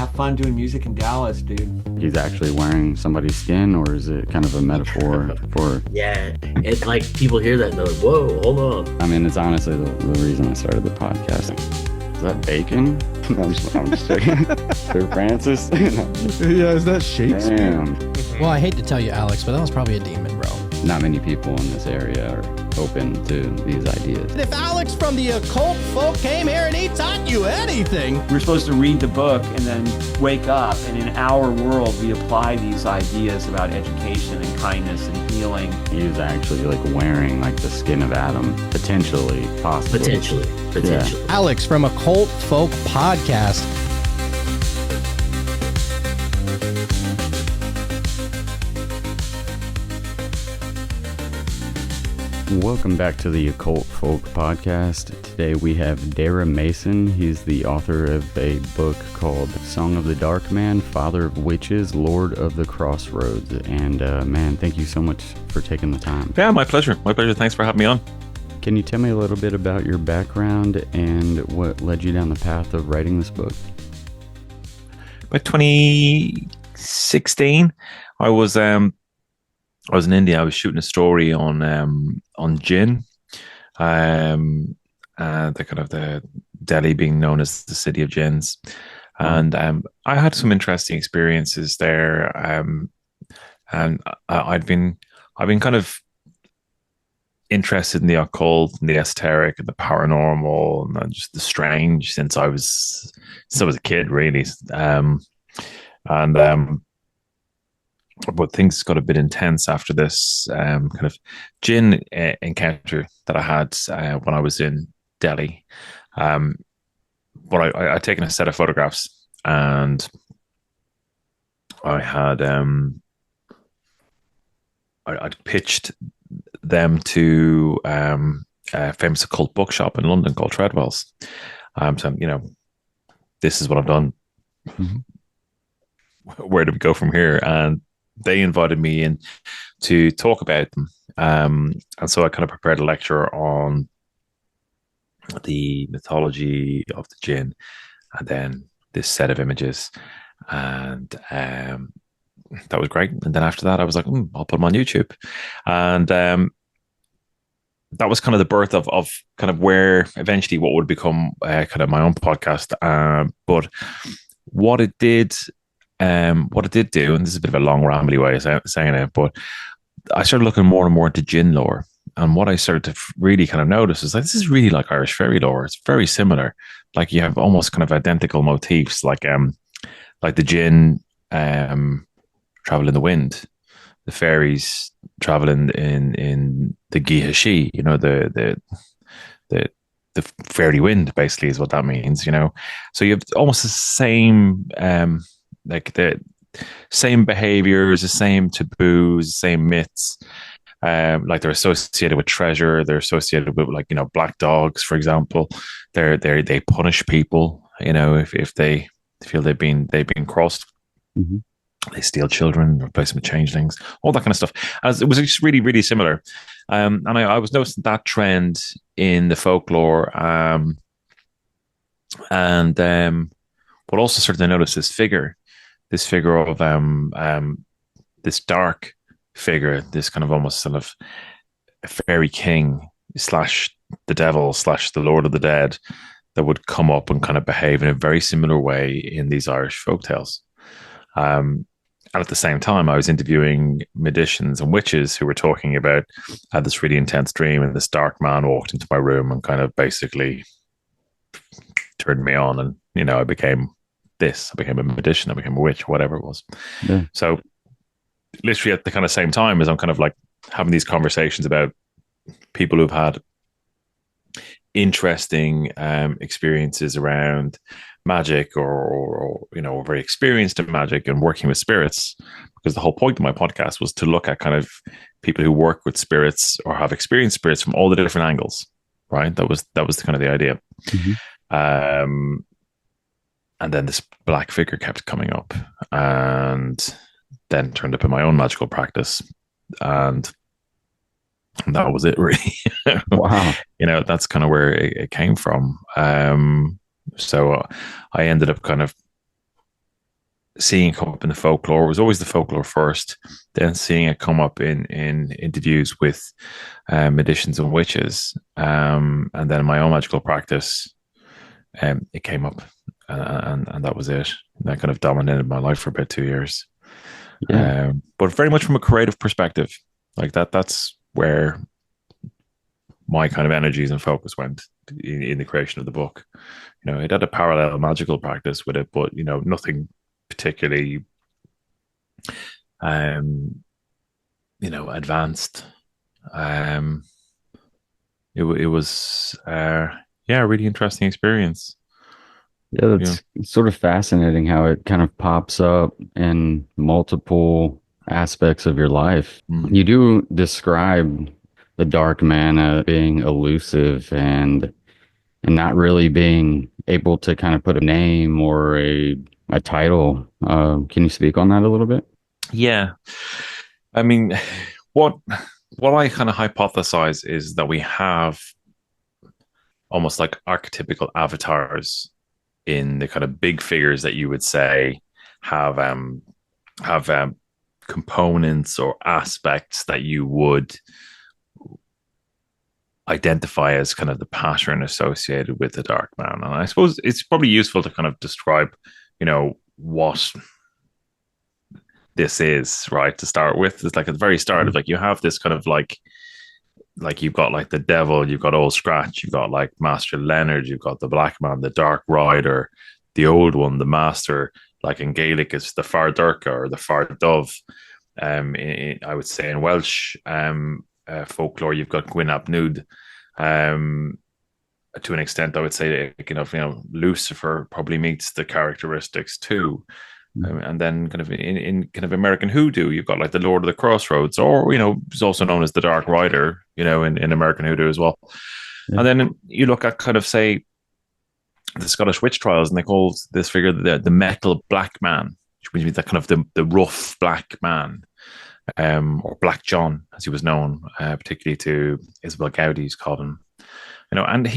have fun doing music in Dallas, dude. He's actually wearing somebody's skin, or is it kind of a metaphor for... Yeah, it's like people hear that and they're like, whoa, hold on. I mean, it's honestly the reason I started the podcast. Is that bacon? I'm just checking. Sir Francis? Yeah, is that Shakespeare? Damn. Well, I hate to tell you, Alex, but that was probably a demon, bro. Not many people in this area are open to these ideas. If Alex from the Occult folk came here and he taught you anything... We're supposed to read the book and then wake up, and in our world, we apply these ideas about education and kindness and healing. He's actually like wearing like the skin of Adam, potentially, possibly. Potentially. Yeah. Alex from Occult Folk Podcast. Welcome back to the Occult Folk Podcast. Today we have Darragh Mason. He's the author of a book called Song of the Dark Man, Father of Witches, Lord of the Crossroads. And man, thank you so much for taking the time. Yeah, my pleasure. My pleasure. Thanks for having me on. Can you tell me a little bit about your background and what led you down the path of writing this book? By 2016, I was in India. I was shooting a story on Jinn, the kind of the Delhi being known as the city of jinns, and I had some interesting experiences there. And I've been kind of interested in the occult and the esoteric and the paranormal and just the strange since I was a kid, really. But things got a bit intense after this kind of jinn encounter that I had when I was in Delhi. But I'd taken a set of photographs, and I had I'd pitched them to a famous occult bookshop in London called Treadwell's. So, this is what I've done. Mm-hmm. Where do we go from here? And they invited me in to talk about them. And so I kind of prepared a lecture on the mythology of the jinn, and then this set of images. And that was great. And then after that, I was like, I'll put them on YouTube. And that was kind of the birth of kind of where eventually what would become kind of my own podcast. But what it did do, and this is a bit of a long rambly way of saying it, but I started looking more and more into jinn lore. And what I started to really kind of notice is like, this is really like Irish fairy lore. It's very similar. Like you have almost kind of identical motifs, like the jinn travel in the wind, the fairies travel in the Gihashi, the fairy wind basically is what that means, So you have almost the same like the same behaviors, the same taboos, the same myths. Like they're associated with treasure. They're associated with black dogs, for example. They punish people, if they feel they've been crossed. Mm-hmm. They steal children, replace them with changelings, all that kind of stuff. As it was just really, really similar. And I was noticing that trend in the folklore. But also started to notice this figure of this dark figure, this kind of almost sort of a fairy king / the devil / the Lord of the Dead, that would come up and kind of behave in a very similar way in these Irish folktales. And at the same time, I was interviewing magicians and witches who were talking about I had this really intense dream, and this dark man walked into my room and kind of basically turned me on, and I became a magician, I became a witch, whatever it was. Yeah. So literally at the kind of same time as I'm kind of like having these conversations about people who've had interesting experiences around magic or very experienced in magic and working with spirits, because the whole point of my podcast was to look at kind of people who work with spirits or have experienced spirits from all the different angles, right? That was kind of the idea. Mm-hmm. And then this black figure kept coming up, and then turned up in my own magical practice, and that was it, really. Wow. That's kind of where it came from. So I ended up kind of seeing it come up in the folklore. It was always the folklore first, then seeing it come up in interviews with magicians and witches, and then in my own magical practice, it came up, and that was it. That kind of dominated my life for about 2 years. Yeah. But very much from a creative perspective, like that's where my kind of energies and focus went in the creation of the book. It had a parallel magical practice with it, but nothing particularly advanced. um it was yeah, a really interesting experience. Yeah, Yeah. that's sort of fascinating how it kind of pops up in multiple aspects of your life. Mm. You do describe the dark man being elusive and not really being able to kind of put a name or a title. Can you speak on that a little bit? Yeah, I mean, what what I kind of hypothesize is that we have almost like archetypical avatars in the kind of big figures that you would say have components or aspects that you would identify as kind of the pattern associated with the dark man. And I suppose it's probably useful to kind of describe, what this is, right? To start with, it's like at the very start of, like, you have this kind of like you've got like the devil, you've got Old Scratch, you've got like Master Leonard, you've got the Black Man, the Dark Rider, the Old One, the Master. Like in Gaelic, it's the Fardurca or the Fardove. I would say in Welsh folklore, you've got Gwyn ap Nudd. To an extent, I would say, Lucifer probably meets the characteristics too. And then kind of in kind of American hoodoo, you've got like the Lord of the Crossroads, or is also known as the Dark Rider, in American hoodoo as well. Yeah. And then you look at kind of, say, the Scottish witch trials, and they call this figure the metal black man, which means that kind of the rough black man, or Black John, as he was known, particularly to Isabel Gaudi's called him. And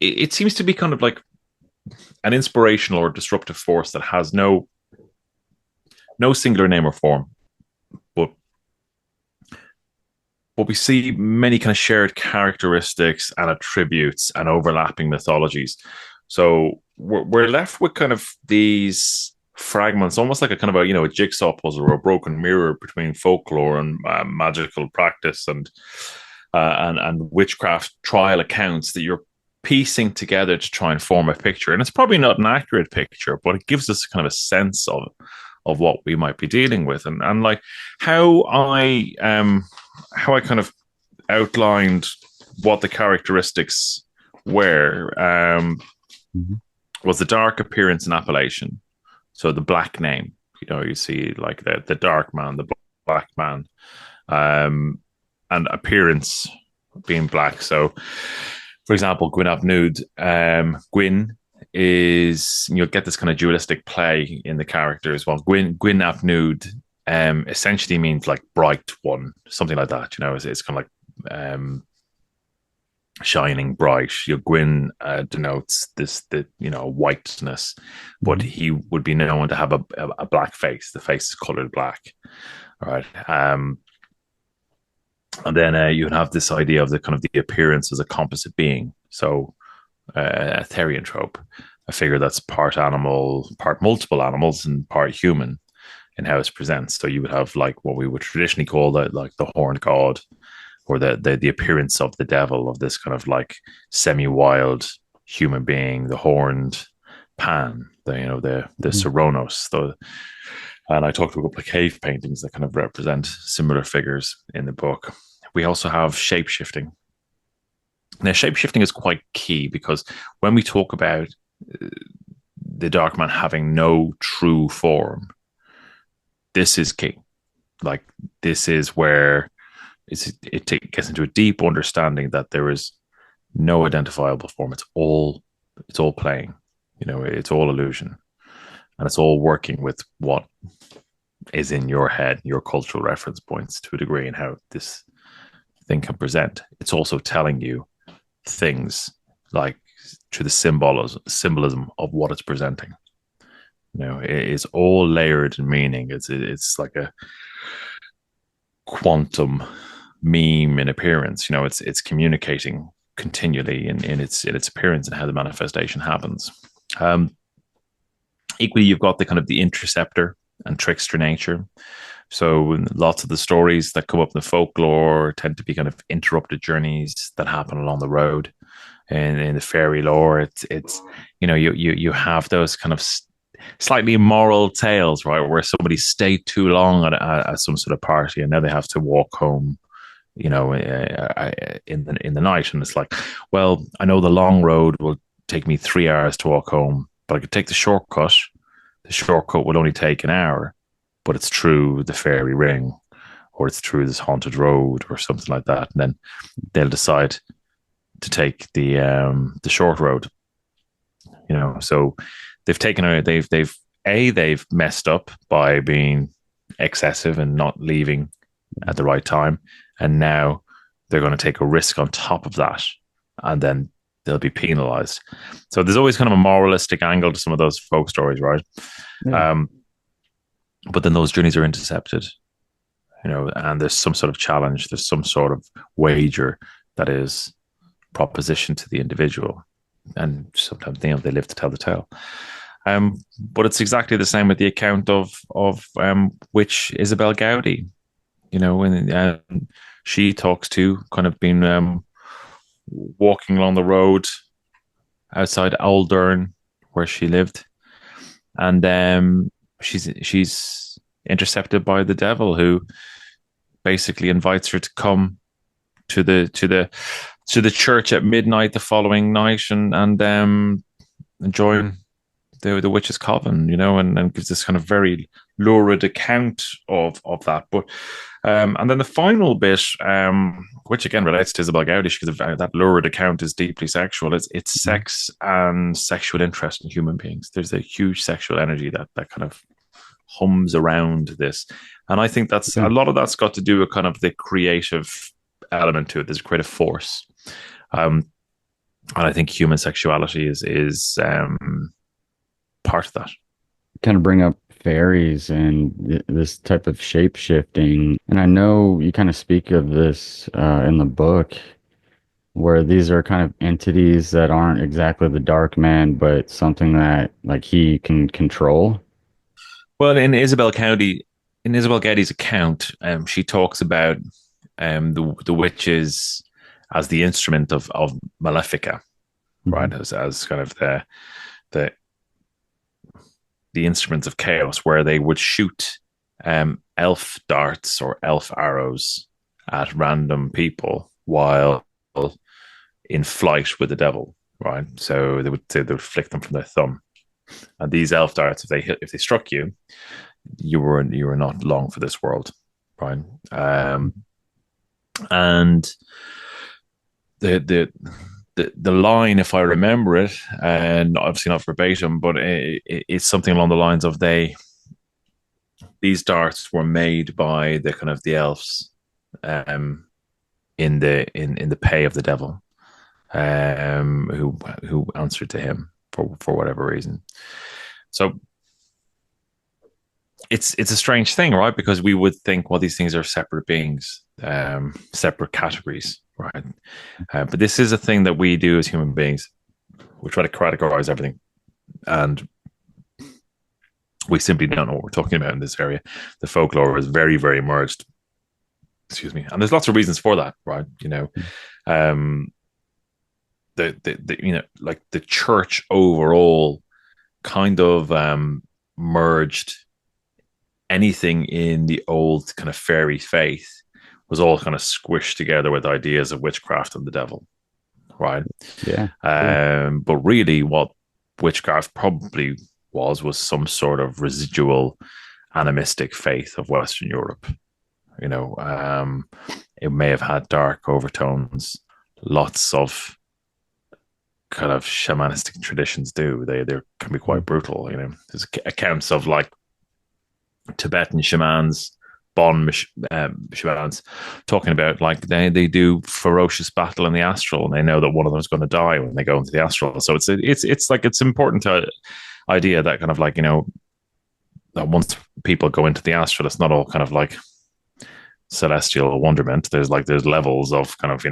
it seems to be kind of like an inspirational or disruptive force that has no singular name or form, but we see many kind of shared characteristics and attributes and overlapping mythologies. So we're left with kind of these fragments, almost like a kind of a jigsaw puzzle or a broken mirror between folklore and magical practice and witchcraft trial accounts that you're piecing together to try and form a picture. And it's probably not an accurate picture, but it gives us kind of a sense of what we might be dealing with, and like how I kind of outlined what the characteristics were, was the dark appearance and appellation. So the black name, you see like the dark man, the black man, and appearance being black. So, for example, Gwyn ap Nudd, Gwyn is, you'll get this kind of dualistic play in the character as well. Gwyn ap Nudd essentially means like bright one, something like that. It's kind of like shining bright. Gwyn denotes the whiteness, but he would be known to have a black face. The face is colored black. All right. And then you have this idea of the kind of the appearance as a composite being. So a therianthrope, a figure that's part animal, part multiple animals, and part human in how it presents. So you would have like what we would traditionally call the horned god, or the appearance of the devil, of this kind of like semi-wild human being, the horned Pan, the Coronos. And I talked about a couple of cave paintings that kind of represent similar figures in the book. We also have shape-shifting. Now, shape-shifting is quite key, because when we talk about the dark man having no true form, this is key. Like, this is where it gets into a deep understanding that there is no identifiable form. It's all playing. It's all illusion, and it's all working with what is in your head, your cultural reference points to a degree, and how this thing can present. It's also telling you things like through the symbolism of what it's presenting. It's all layered in meaning. It's like a quantum meme in appearance. It's communicating continually in its appearance and how the manifestation happens. Equally, you've got the kind of the interceptor and trickster nature. So lots of the stories that come up in the folklore tend to be kind of interrupted journeys that happen along the road. And in the fairy lore, it's you have those kind of slightly immoral tales, right, where somebody stayed too long at some sort of party and now they have to walk home, in the night, and it's like, well, I know the long road will take me 3 hours to walk home, but I could take the shortcut. The shortcut will only take an hour, but it's through the fairy ring, or it's through this haunted road, or something like that. And then they'll decide to take the short road. So they've messed up by being excessive and not leaving at the right time, and now they're going to take a risk on top of that, and then they'll be penalized. So there's always kind of a moralistic angle to some of those folk stories, right? Yeah. But then those journeys are intercepted, and there's some sort of challenge, there's some sort of wager that is proposition to the individual, and sometimes they live to tell the tale. But it's exactly the same with the account of witch Isabel Gowdy, when she talks to kind of been walking along the road outside Aldern where she lived, and she's intercepted by the devil, who basically invites her to come to the church at midnight the following night and join the witch's coven, and gives this kind of very lurid account of that. But and then the final bit, which again relates to Isabel Gowdy, because that lurid account is deeply sexual. It's sex and sexual interest in human beings. There's a huge sexual energy that kind of hums around this, and I think that's a lot of that's got to do with kind of the creative element to it. There's a creative force, and I think human sexuality is part of that. Kind of bring up fairies and this type of shape shifting, and I know you kind of speak of this in the book, where these are kind of entities that aren't exactly the dark man, but something that like he can control. Well, in Isabel Gowdy's account, she talks about the witches as the instrument of Malefica, right? As kind of the instruments of chaos, where they would shoot elf darts or elf arrows at random people while in flight with the devil, right? So they would flick them from their thumb, and these elf darts, if they struck you, you were not long for this world, right? And the line, if I remember it, and obviously not verbatim, but it's something along the lines of these darts were made by the kind of the elves, in the pay of the devil, who answered to him for whatever reason. So it's a strange thing, right? Because we would think, well, these things are separate beings, separate categories, right? But this is a thing that we do as human beings. We try to categorize everything, and we simply don't know what we're talking about in this area. The folklore is very, very merged. Excuse me, and there's lots of reasons for that, right? Like the church overall kind of merged anything in the old kind of fairy faith, was all kind of squished together with ideas of witchcraft and the devil, right? Yeah. But really, what witchcraft probably was some sort of residual animistic faith of Western Europe. It may have had dark overtones. Lots of kind of shamanistic traditions do. They can be quite brutal. There's accounts of like Tibetan shamans, Bon shamans, talking about like they do ferocious battle in the astral, and they know that one of them is going to die when they go into the astral. So it's important to idea that kind of like, that once people go into the astral, it's not all kind of like celestial wonderment. There's levels of kind of,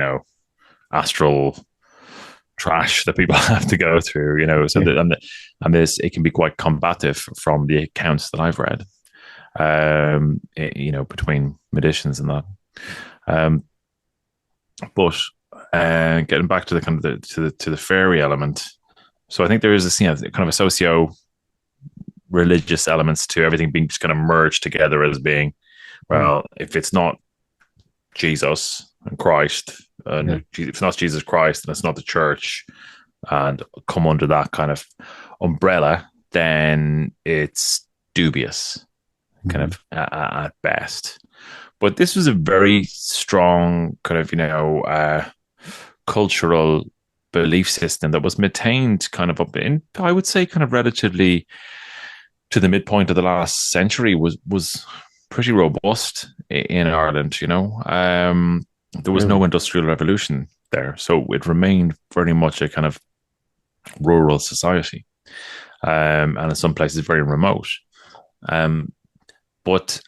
astral trash that people have to go through, so and this, it can be quite combative from the accounts that I've read, between magicians and that. But getting back to the kind of to the fairy element, so I think there is this, kind of a socio-religious elements to everything being just kind of merged together as being, well, if it's not Jesus and Christ, and if it's not Jesus Christ, and it's not the church, and come under that kind of umbrella, then it's dubious, kind of at best. But this was a very strong kind of, cultural belief system that was maintained kind of up in, I would say, kind of relatively to the midpoint of the last century, was pretty robust in Ireland. There was no industrial revolution there, so it remained very much a kind of rural society, and in some places very remote. But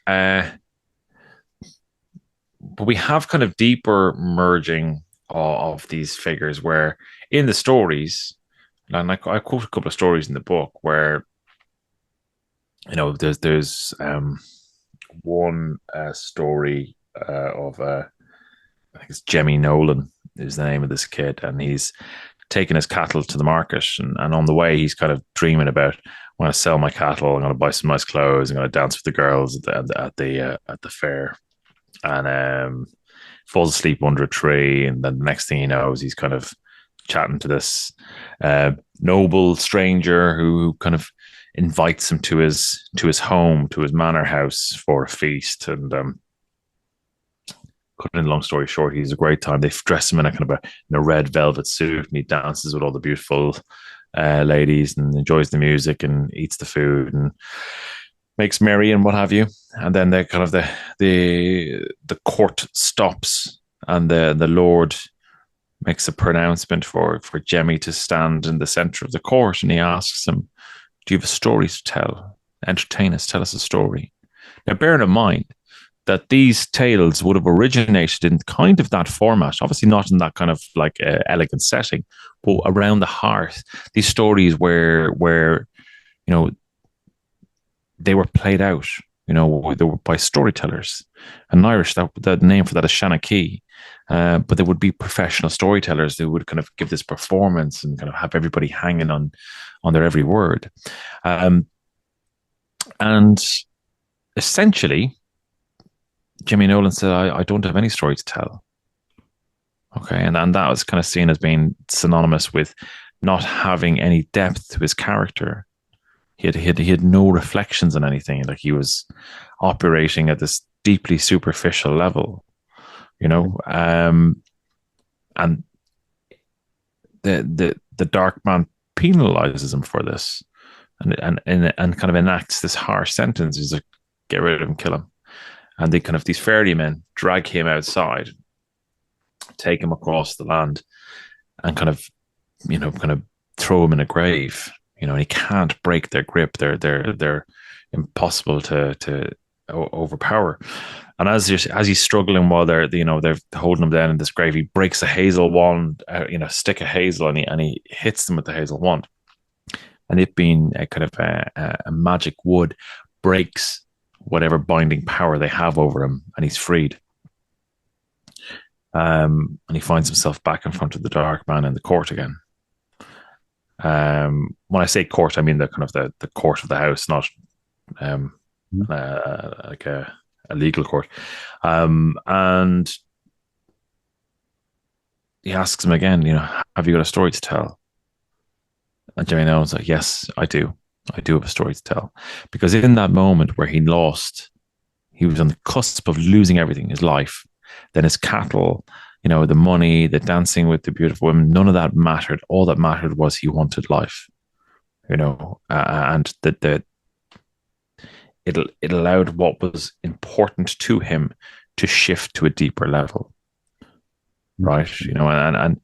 we have kind of deeper merging of these figures, where in the stories, and I quote a couple of stories in the book where, there's one story of I think it's Jemmy Nolan is the name of this kid, and he's taking his cattle to the market, and on the way he's kind of dreaming about, when I sell my cattle, I'm going to buy some nice clothes, I'm going to dance with the girls at the fair, and falls asleep under a tree, and then the next thing he knows, he's kind of chatting to this noble stranger who kind of invites him to his home, to his manor house for a feast. And cutting a long story short, he's a great time. They dress him in a kind of a red velvet suit, and he dances with all the beautiful ladies and enjoys the music and eats the food and makes merry and what have you. And then they kind of the court stops, and the Lord makes a pronouncement for Jemmy to stand in the center of the court, and he asks him, "Do you have a story to tell? Entertain us, tell us a story." Now, bearing in mind that these tales would have originated in kind of that format, obviously not in that kind of like elegant setting, but around the hearth. These stories where they were played out, they were by storytellers. In Irish, the name for that is Shanachie. But they would be professional storytellers who would kind of give this performance and kind of have everybody hanging on their every word. And essentially, Jimmy Nolan said, I don't have any story to tell. Okay, and that was kind of seen as being synonymous with not having any depth to his character. He had no reflections on anything. Like, he was operating at this deeply superficial level, and the dark man penalizes him for this, and kind of enacts this harsh sentence. He's like, get rid of him, kill him. And they kind of, these ferrymen drag him outside, take him across the land, and kind of throw him in a grave. And he can't break their grip. They're impossible to overpower. And as he's struggling while they're holding him down in this grave, he breaks a hazel wand, stick of hazel, and he hits them with the hazel wand. And it being a kind of a magic wood, breaks whatever binding power they have over him, and he's freed. And he finds himself back in front of the dark man in the court again. When I say court, I mean the kind of the court of the house, not like a legal court. And he asks him again, have you got a story to tell? And Jimmy Nolan's like, yes, I do. I do have a story to tell. Because in that moment where he was on the cusp of losing everything, his life, then his cattle, the money, the dancing with the beautiful women, none of that mattered. All that mattered was he wanted life, and that it allowed what was important to him to shift to a deeper level, right? And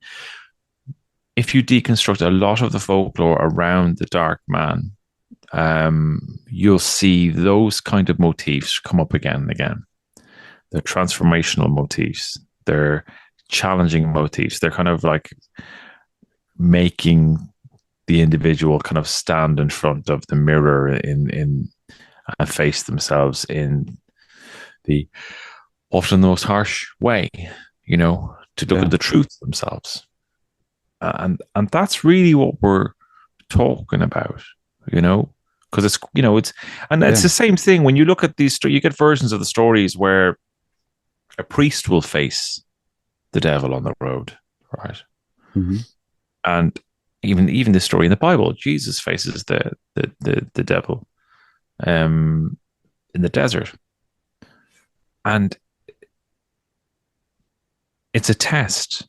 if you deconstruct a lot of the folklore around the dark man, you'll see those kind of motifs come up again and again. They're transformational motifs. They're challenging motifs. They're kind of like making the individual kind of stand in front of the mirror in and face themselves in the often the most harsh way, to look at the truth themselves. And that's really what we're talking about, because it's the same thing when you look at these. You get versions of the stories where a priest will face the devil on the road, right? Mm-hmm. And even the story in the Bible, Jesus faces the devil in the desert, and it's a test.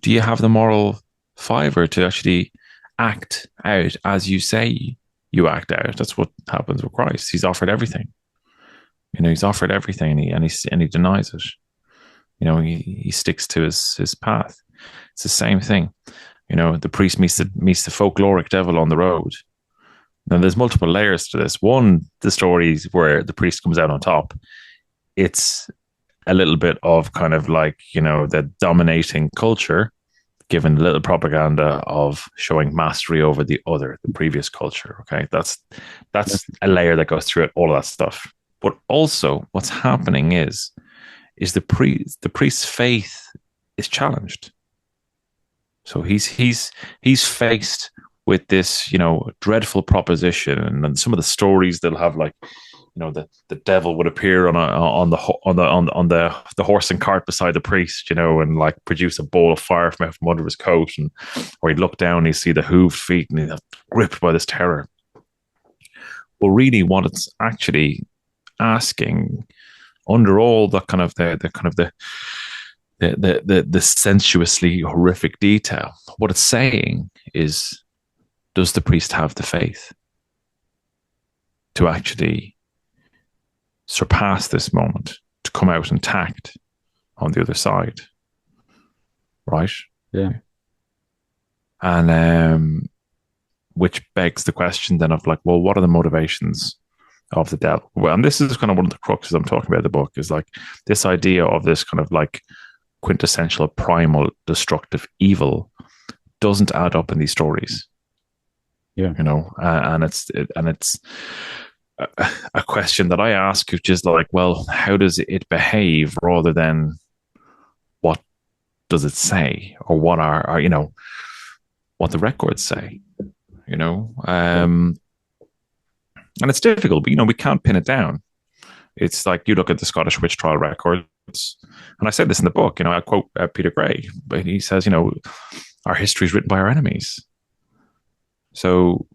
Do you have the moral fiber to actually act out as you say you act out? That's what happens with Christ. He's offered everything. He's offered everything, and he denies it. He sticks to his path. It's the same thing. The priest meets the folkloric devil on the road. Now, there's multiple layers to this. One, the stories where the priest comes out on top. It's a little bit of kind of like, the dominating culture, given a little propaganda of showing mastery over the previous culture. Okay. That's a layer that goes through it, all of that stuff. But also what's happening is the priest's faith is challenged. So he's faced with this, dreadful proposition, and some of the stories they'll have, like, the devil would appear on the horse and cart beside the priest, and like produce a bowl of fire from under his coat, and or he'd look down and he'd see the hooved feet, and he's gripped by this terror. Well, really, what it's actually asking, under all the kind of the sensuously horrific detail, what it's saying is, does the priest have the faith to actually surpass this moment, to come out intact on the other side? Right? Yeah. And which begs the question then of like, well, what are the motivations of the devil? Well, and this is kind of one of the cruxes I'm talking about in the book, is like this idea of this kind of like quintessential primal destructive evil doesn't add up in these stories. Yeah. And it's a question that I ask, which is like, well, how does it behave, rather than what does it say, or what are what the records say, and it's difficult, but we can't pin it down. It's like, you look at the Scottish witch trial records, and I said this in the book, I quote Peter Gray, but he says, our history is written by our enemies. So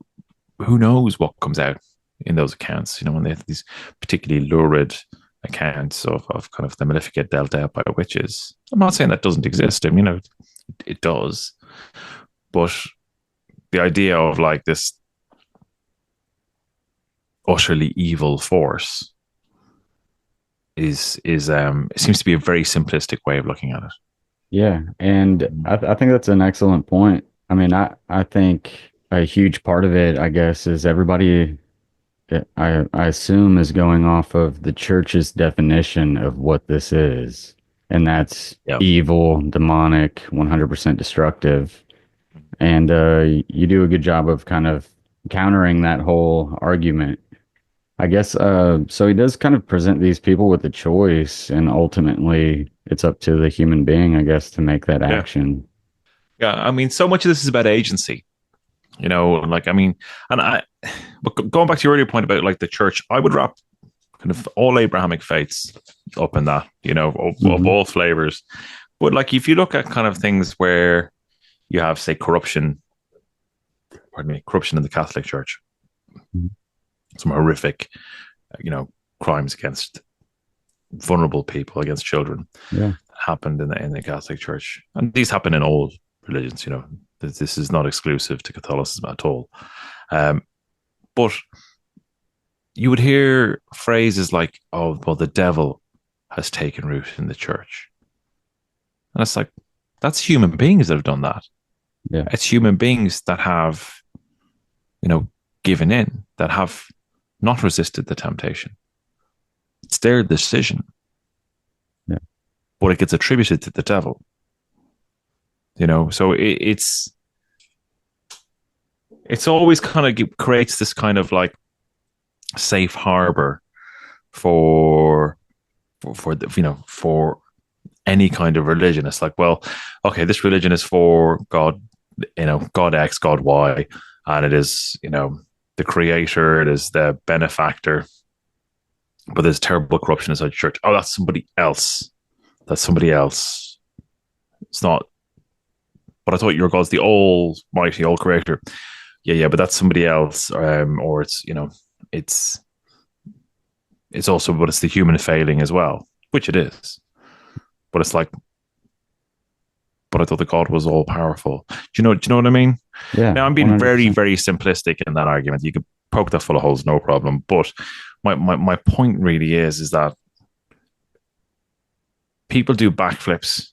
who knows what comes out in those accounts, when they have these particularly lurid accounts of kind of the Maleficate dealt out by witches. I'm not saying that doesn't exist. I mean, it does. But the idea of like this utterly evil force is it seems to be a very simplistic way of looking at it. Yeah. And I think that's an excellent point. I mean, I think a huge part of it, I guess, is everybody, I assume, is going off of the church's definition of what this is. And that's evil, demonic, 100% destructive. And you do a good job of kind of countering that whole argument. I guess, so he does kind of present these people with a choice, and ultimately it's up to the human being, I guess, to make that action. Yeah, I mean, so much of this is about agency. But going back to your earlier point about like the church, I would wrap kind of all Abrahamic faiths up in that, of all flavors. But like, if you look at kind of things where you have, say, corruption in the Catholic Church, some horrific, crimes against vulnerable people, against children, happened in the Catholic Church, and these happen in all religions. This is not exclusive to Catholicism at all. But you would hear phrases like, "Oh, well, the devil has taken root in the church," and it's like, that's human beings that have done that. Yeah, it's human beings that have, given in, that have not resisted the temptation. It's their decision. Yeah. But it gets attributed to the devil. So it's always kind of creates this kind of like safe harbor for any kind of religion. It's like, well, okay, this religion is for God, God X, God Y, and it is, the creator, it is the benefactor, but there's terrible corruption inside the church. Oh, that's somebody else. It's not, but I thought your God's the almighty, all creator. Yeah, but that's somebody else. Or it's, it's also, but it's the human failing as well, which it is. But it's like, but I thought that God was all powerful. Do you know what I mean? Yeah. Now I'm being 100%. very, very simplistic in that argument. You could poke that full of holes, no problem. But my point really is that people do backflips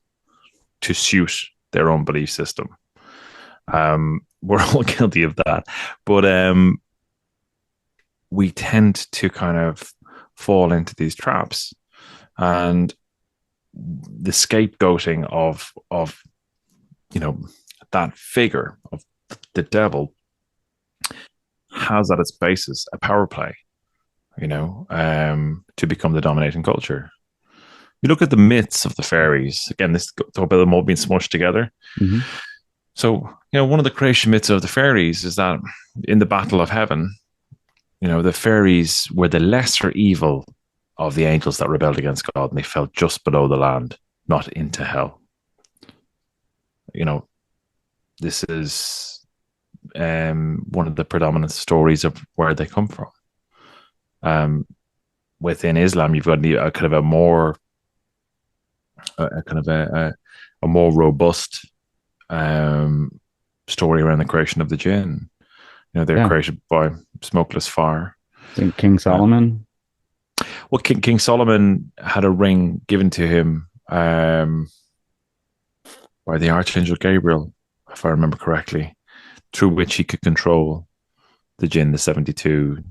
to suit their own belief system. We're all guilty of that, but we tend to kind of fall into these traps, and the scapegoating of that figure of the devil has at its basis a power play, to become the dominating culture. You look at the myths of the fairies. Again, this talk about them all being smushed together. Mm-hmm. So, one of the creation myths of the fairies is that in the battle of heaven, the fairies were the lesser evil of the angels that rebelled against God, and they fell just below the land, not into hell. This is one of the predominant stories of where they come from. Within Islam, you've got a kind of a more robust story around the creation of the jinn. They're created by smokeless fire. I think King Solomon. Well, King Solomon had a ring given to him by the Archangel Gabriel, if I remember correctly, through which he could control the jinn, the 72.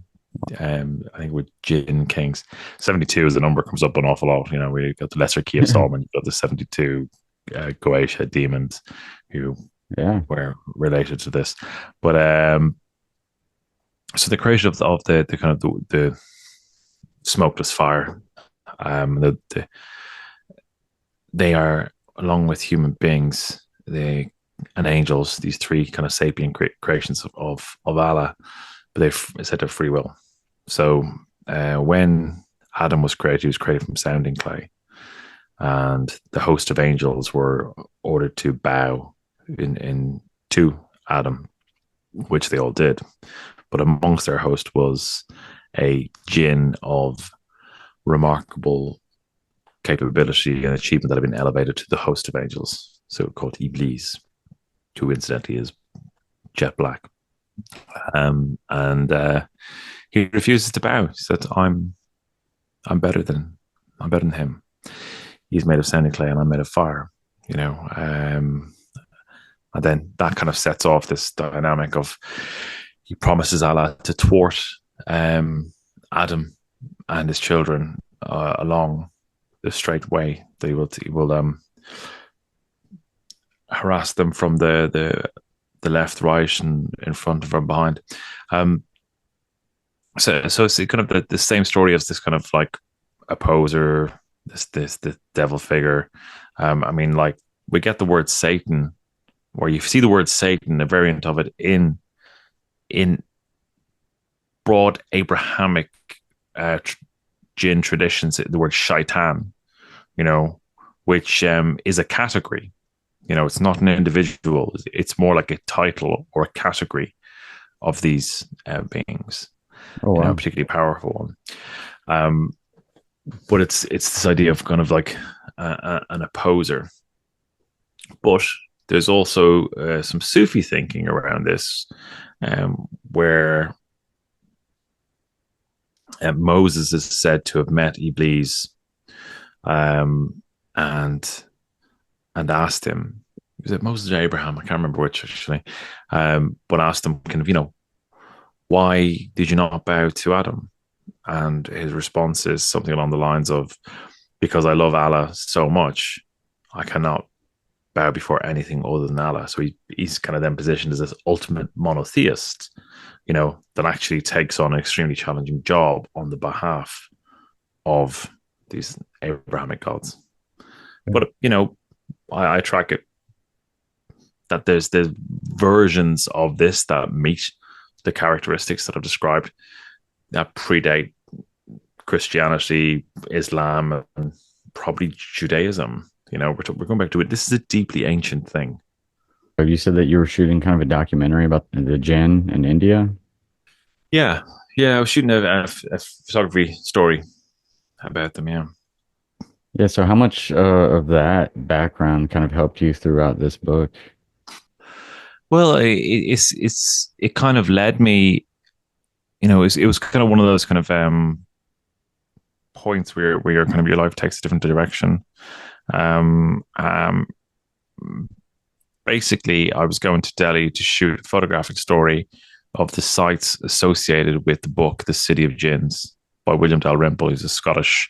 I think with jinn kings, 72 as a number comes up an awful lot. We got the lesser key of Solomon, you've got the 72 Goetia demons who were related to this. But so the creation of the kind of the smokeless fire, they are, along with human beings, and angels, these three kind of sapient creations of Allah, but they've said to free will. So when Adam was created, he was created from sounding clay, and the host of angels were ordered to bow to Adam, which they all did. But amongst their host was a jinn of remarkable capability and achievement that had been elevated to the host of angels, so called Iblis, who incidentally is jet black. And he refuses to bow. He said, I'm better than him. He's made of sounding clay and I'm made of fire, and then that kind of sets off this dynamic of, he promises Allah to thwart Adam and his children along the straight way. He will harass them from the left, right, and in front and from behind. So it's kind of the same story as this kind of like opposer, this devil figure. Like we get the word Satan, where you see the word Satan, a variant of it in broad Abrahamic jinn traditions, the word shaitan, which is a category. It's not an individual. It's more like a title or a category of these beings. Oh, wow. A particularly powerful one. But it's this idea of kind of like an opposer. But there's also some Sufi thinking around this, where Moses is said to have met Iblis and asked him, was it Moses or Abraham? I can't remember which actually, but asked him kind of, why did you not bow to Adam? And his response is something along the lines of, because I love Allah so much, I cannot bow before anything other than Allah. So he's kind of then positioned as this ultimate monotheist, that actually takes on an extremely challenging job on the behalf of these Abrahamic gods. But, I track it that there's versions of this that meet the characteristics that I've described that predate Christianity, Islam, and probably Judaism. We're going back to it. This is a deeply ancient thing. You said that you were shooting kind of a documentary about the jinn in India. Yeah. I was shooting a photography story about them. Yeah. Yeah. So how much of that background kind of helped you throughout this book? Well, it kind of led me. It was kind of one of those kind of points where your kind of your life takes a different direction. Basically, I was going to Delhi to shoot a photographic story of the sites associated with the book, The City of Jinns, by William Dalrymple. He's a Scottish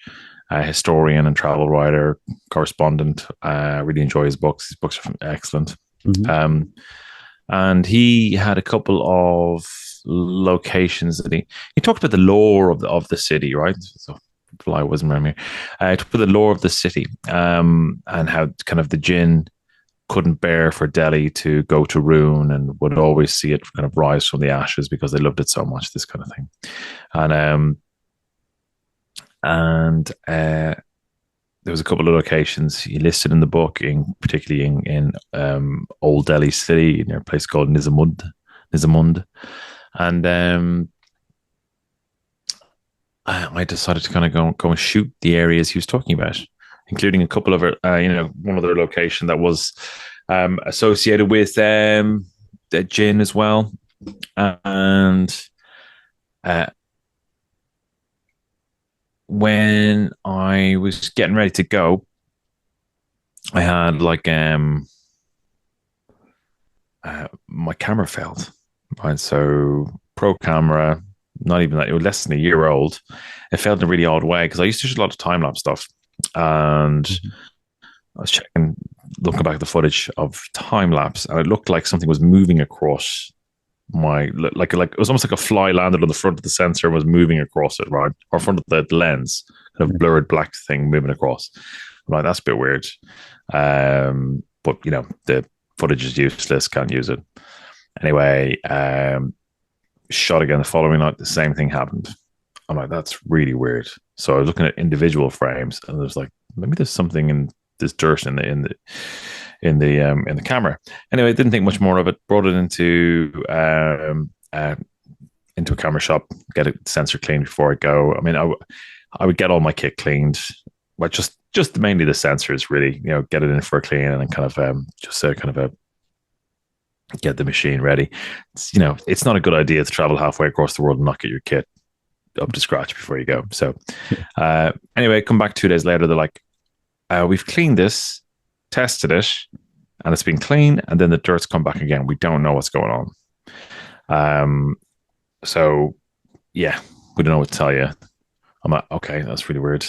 historian and travel writer, correspondent. Really enjoy his books. His books are excellent. Mm-hmm. And he had a couple of locations that he talked about the lore of the city, right? So fly wasn't around here. He talked about the lore of the city, and how kind of the jinn couldn't bear for Delhi to go to ruin and would always see it kind of rise from the ashes because they loved it so much, this kind of thing. And there was a couple of locations he listed in the book, particularly in Old Delhi city, near a place called Nizamund. And I decided to kind of go and shoot the areas he was talking about, including a couple of one other location that was associated with the jinn as well. And when I was getting ready to go, I had my camera failed. Right, so pro camera, not even that, it was less than a year old. It failed in a really odd way because I used to shoot a lot of time lapse stuff, and I was looking back at the footage of time lapse, and it looked like something was moving across like it was almost like a fly landed on the front of the sensor and was moving across it, right, or front of the lens, kind of blurred black thing moving across. I'm like, that's a bit weird, but the footage is useless, can't use it. Anyway, shot again the following night, the same thing happened. I'm like, that's really weird. So I was looking at individual frames, and there's like, maybe there's something in this dirt in the camera. Anyway, I didn't think much more of it. Brought it into a camera shop, get a sensor cleaned before I go. I mean, I would get all my kit cleaned, but just mainly the sensors, really. Get it in for a clean, and then kind of get the machine ready. It's not a good idea to travel halfway across the world and not get your kit up to scratch before you go. So anyway, come back 2 days later, they're like, we've cleaned this, tested it, and it's been clean, and then the dirt's come back again. We don't know what's going on. So yeah, we don't know what to tell you. I'm like, okay, that's really weird.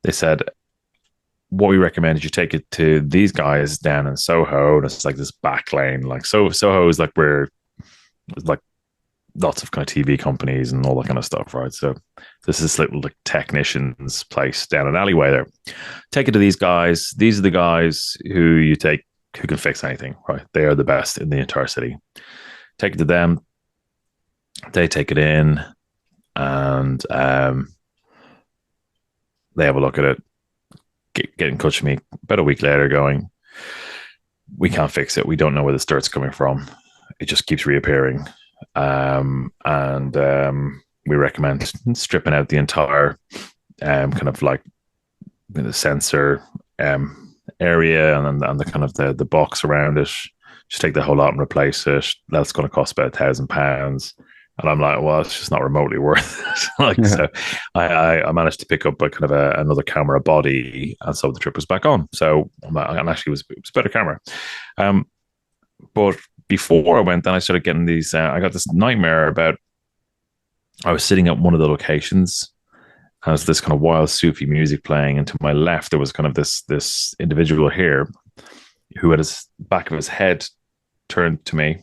They said, what we recommend is you take it to these guys down in Soho. And it's like this back lane. Like Soho is like where like lots of kind of TV companies and all that kind of stuff, right? So this is little like technicians place down an alleyway there. Take it to these guys. These are the guys who can fix anything, right? They are the best in the entire city. Take it to them. They take it in, and they have a look at it. Get in touch with me about a week later going, we can't fix it. We don't know where the dirt's coming from. It just keeps reappearing. And we recommend stripping out the entire kind of like the sensor area and the kind of the box around it. Just take the whole lot and replace it. That's going to cost about £1,000. And I'm like, well, it's just not remotely worth it. So I managed to pick up a kind of another camera body, and so the trip was back on. So and actually it was a better camera. But before I went, then I started getting these. I got this nightmare about I was sitting at one of the locations. And there's this kind of wild Sufi music playing, and to my left there was kind of this individual here who had his back of his head turned to me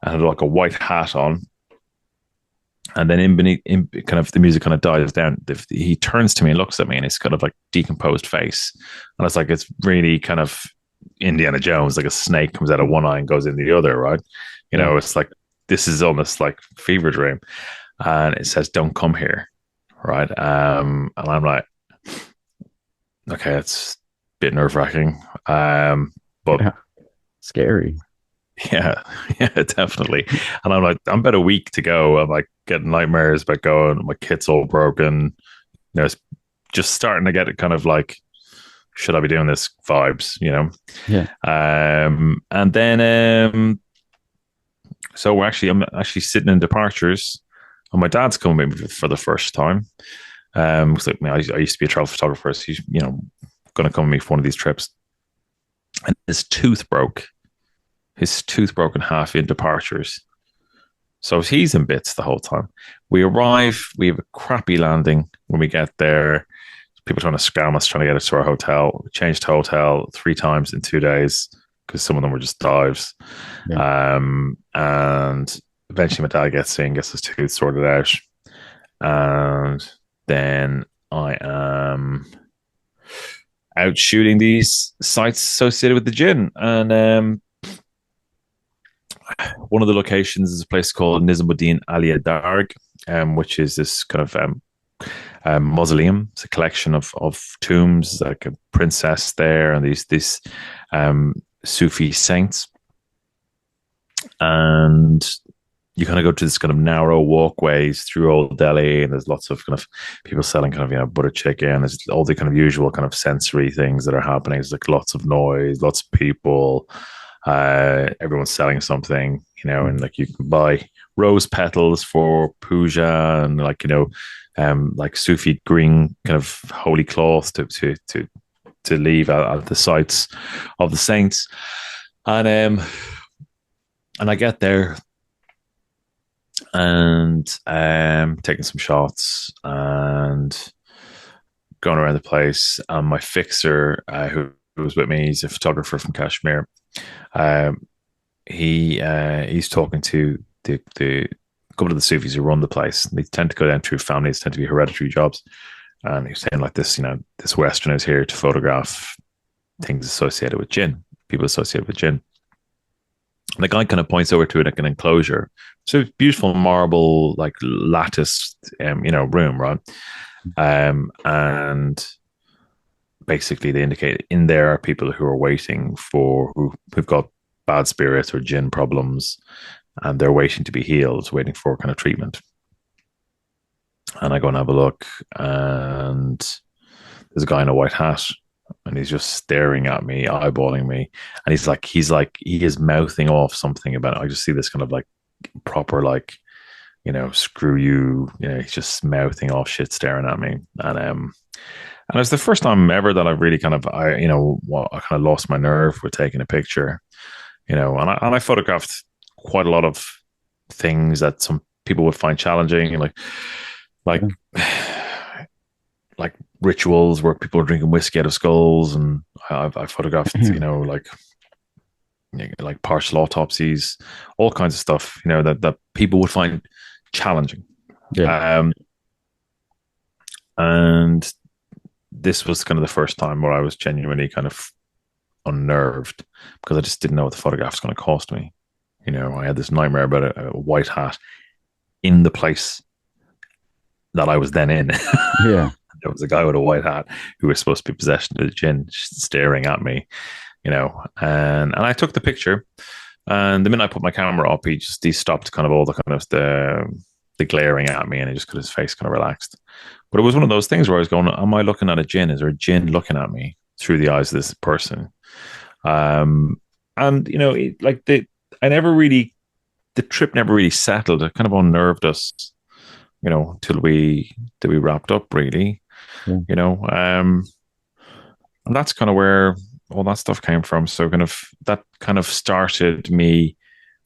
and had like a white hat on. And then in kind of the music kind of dies down. He turns to me and looks at me, and it's kind of like decomposed face, and it's like it's really kind of Indiana Jones, like a snake comes out of one eye and goes in the other, right? It's like this is almost like fever dream, and it says, "Don't come here." Right. And I'm like, okay, it's a bit nerve wracking. But Yeah. Scary. yeah, definitely. And I'm like, I'm about a week to go. I'm like getting nightmares about going. My kit's all broken. It's just starting to get it kind of like, should I be doing this vibes, Yeah. And then, so I'm actually sitting in departures. And my dad's coming with me for the first time. I used to be a travel photographer, so he's going to come with me for one of these trips. And his tooth broke. His tooth broke in half in departures. So he's in bits the whole time. We arrive, we have a crappy landing when we get there. People trying to scam us, trying to get us to our hotel. We changed hotel 3 times in 2 days because some of them were just dives. Yeah. And eventually my dad gets his tooth sorted out. And then I am out shooting these sites associated with the gin. And one of the locations is a place called Nizamuddin Ali Darg, which is this kind of mausoleum. It's a collection of tombs, like a princess there, and these Sufi saints. And you kind of go to this kind of narrow walkways through Old Delhi, and there's lots of kind of people selling kind of butter chicken. There's all the kind of usual kind of sensory things that are happening. There's like lots of noise, lots of people. Everyone's selling something, and like you can buy rose petals for puja, and like like Sufi green kind of holy cloth to leave at the sites of the saints, and I get there. And taking some shots and going around the place. My fixer, who was with me, he's a photographer from Kashmir. He's talking to the couple of the Sufis who run the place. They tend to go down through families, tend to be hereditary jobs. And he's saying like this, this Western is here to photograph things associated with jinn, people associated with jinn. And the guy kind of points over to it like an enclosure. So beautiful marble, like lattice, room, right? And basically they indicate in there are people who are waiting who've got bad spirits or jinn problems, and they're waiting to be healed, waiting for kind of treatment. And I go and have a look, and there's a guy in a white hat, and he's just staring at me, eyeballing me, and he is mouthing off something about it. I just see this kind of like proper like screw you, he's just mouthing off shit, staring at me, and it's the first time ever that I've really kind of I kind of lost my nerve with taking a picture, and I photographed quite a lot of things that some people would find challenging, like like rituals where people are drinking whiskey out of skulls, and I photographed, like partial autopsies, all kinds of stuff, that people would find challenging. Yeah. And this was kind of the first time where I was genuinely kind of unnerved because I just didn't know what the photograph was going to cost me. I had this nightmare about a white hat in the place that I was then in. Yeah. There was a guy with a white hat who was supposed to be possessed of the jinn, staring at me, and I took the picture. And the minute I put my camera up, he stopped kind of all the kind of the glaring at me, and he just got his face kind of relaxed. But it was one of those things where I was going, am I looking at a jinn? Is there a jinn looking at me through the eyes of this person? And the trip never really settled. It kind of unnerved us, till we wrapped up, really. Yeah. And that's kind of where all that stuff came from. So that kind of started me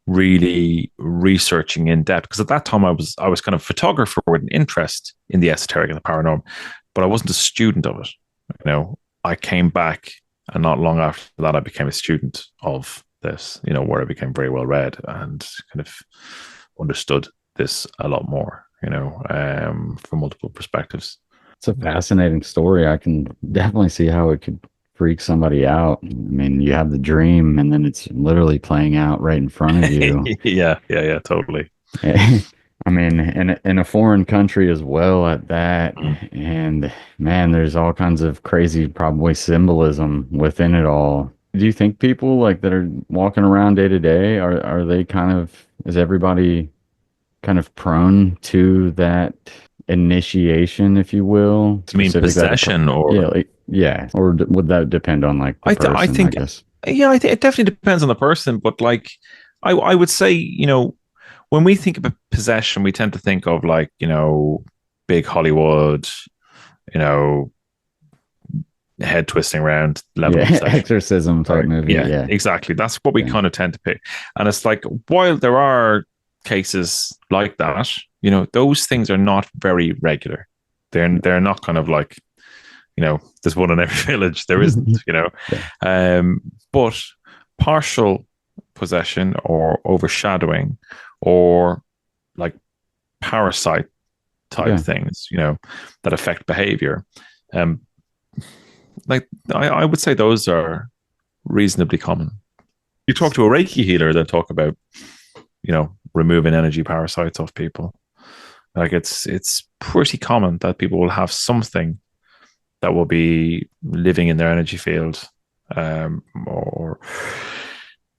really researching in depth, because at that time I was kind of a photographer with an interest in the esoteric and the paranormal, but I wasn't a student of it. I came back, and not long after that I became a student of this, where I became very well read and kind of understood this a lot more, from multiple perspectives. It's a fascinating story. I can definitely see how it could freak somebody out. I mean, you have the dream and then it's literally playing out right in front of you. Yeah, totally. I mean, in a foreign country as well at that. And man, there's all kinds of crazy, probably symbolism within it all. Do you think people like that are walking around day to day, are they is everybody kind of prone to that initiation, if you will? You mean possession, or yeah, or would that depend on like the person, I think, I guess? yeah, I think it definitely depends on the person. But like, I would say, when we think about possession, we tend to think of like, big Hollywood, head twisting around level of possession. Exorcism type movie. Yeah, exactly. That's what we kind of tend to pick. And it's like, while there are cases like that, those things are not very regular. They're not kind of like, there's one in every village. There isn't, but partial possession or overshadowing or like parasite type things, that affect behavior. Like I would say those are reasonably common. You talk to a Reiki healer, they'll talk about, removing energy parasites off people. Like it's pretty common that people will have something that will be living in their energy field, or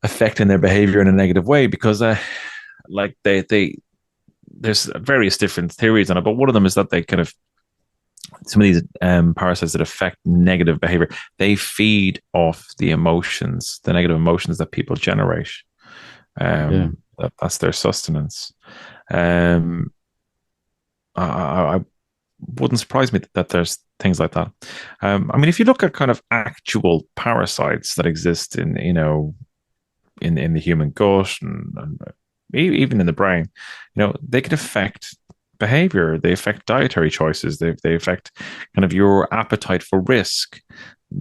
affecting their behavior in a negative way, because like they there's various different theories on it, but one of them is that they kind of, some of these parasites that affect negative behavior, they feed off the emotions, the negative emotions that people generate. That's their sustenance. I wouldn't surprise me that there's things like that. I mean, if you look at kind of actual parasites that exist in the human gut and even in the brain, they can affect behavior. They affect dietary choices. They affect kind of your appetite for risk,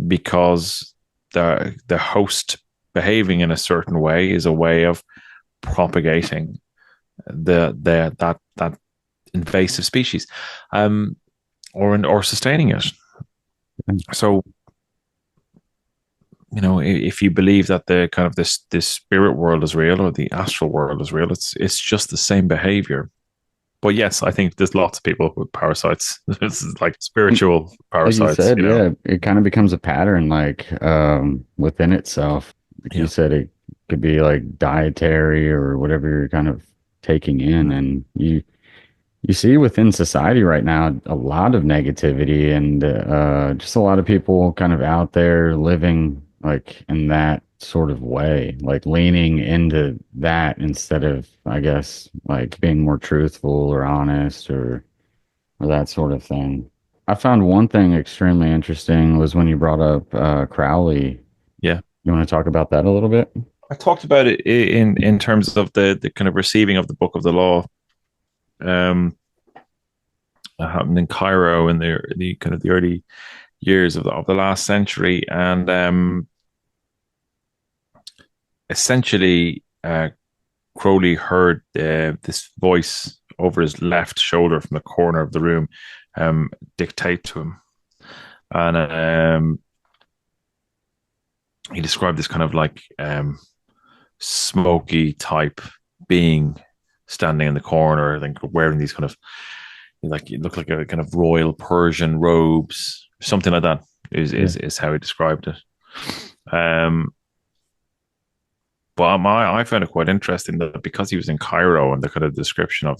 because the host behaving in a certain way is a way of propagating that invasive species, or sustaining it. So, if you believe that the kind of this spirit world is real, or the astral world is real, it's just the same behavior. But yes, I think there's lots of people with parasites. This is like spiritual parasites. Like you said, it kind of becomes a pattern, like within itself. Like you said, it could be like dietary or whatever you're kind of taking in, and you see within society right now a lot of negativity and just a lot of people kind of out there living like in that sort of way, like leaning into that instead of, I guess, like being more truthful or honest or that sort of thing. I found one thing extremely interesting was when you brought up Crowley. Yeah. You want to talk about that a little bit? I talked about it in terms of the kind of receiving of the Book of the Law. That happened in Cairo in the kind of the early years of the last century, and essentially Crowley heard this voice over his left shoulder from the corner of the room dictate to him, and he described this kind of like smoky type being standing in the corner, I think, wearing these kind of, like, it looked like a kind of royal Persian robes, something like that is how he described it. But I found it quite interesting that because he was in Cairo and the kind of description of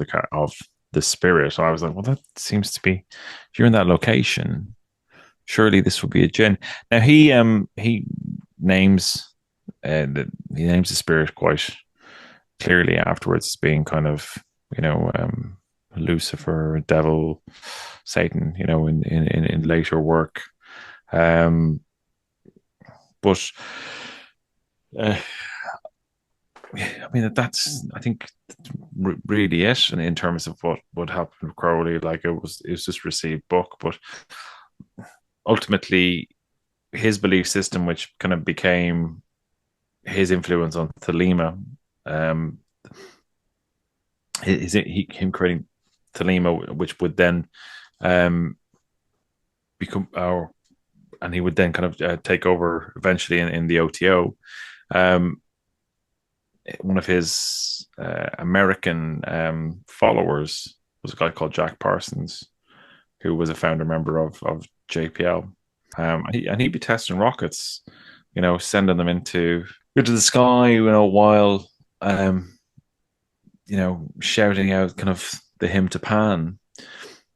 the spirit, I was like, well, that seems to be, if you're in that location, surely this would be a jinn. Now he names the spirit quite clearly afterwards as being kind of, Lucifer, devil, Satan, in later work. But I mean, that's I think really it, and in terms of what happened with Crowley, like it was just received book, but ultimately his belief system, which kind of became his influence on Thelema, um, him creating Thelema, which would then um, become our, and he would then kind of take over eventually in the OTO. Um, One of his American followers was a guy called Jack Parsons, who was a founder member of JPL. He'd be testing rockets, sending them into the sky, while shouting out kind of the hymn to Pan,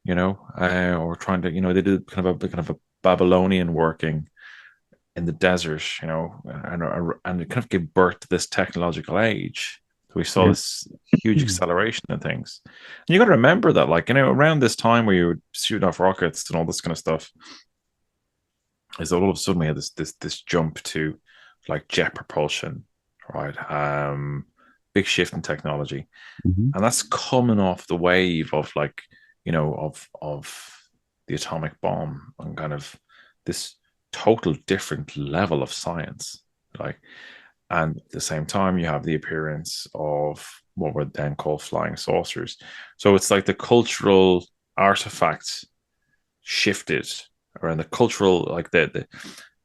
or trying to, they did kind of a Babylonian working in the desert, and it kind of gave birth to this technological age. So we saw this huge acceleration in things. And you got to remember that, like, around this time where you were shooting off rockets and all this kind of stuff, is that all of a sudden we had this jump to like jet propulsion, right? Big shift in technology, Mm-hmm. and that's coming off the wave of like, of the atomic bomb and kind of this total different level of science, like, and at the same time you have the appearance of what were then called flying saucers. So it's like the cultural artifacts shifted around, the cultural, like the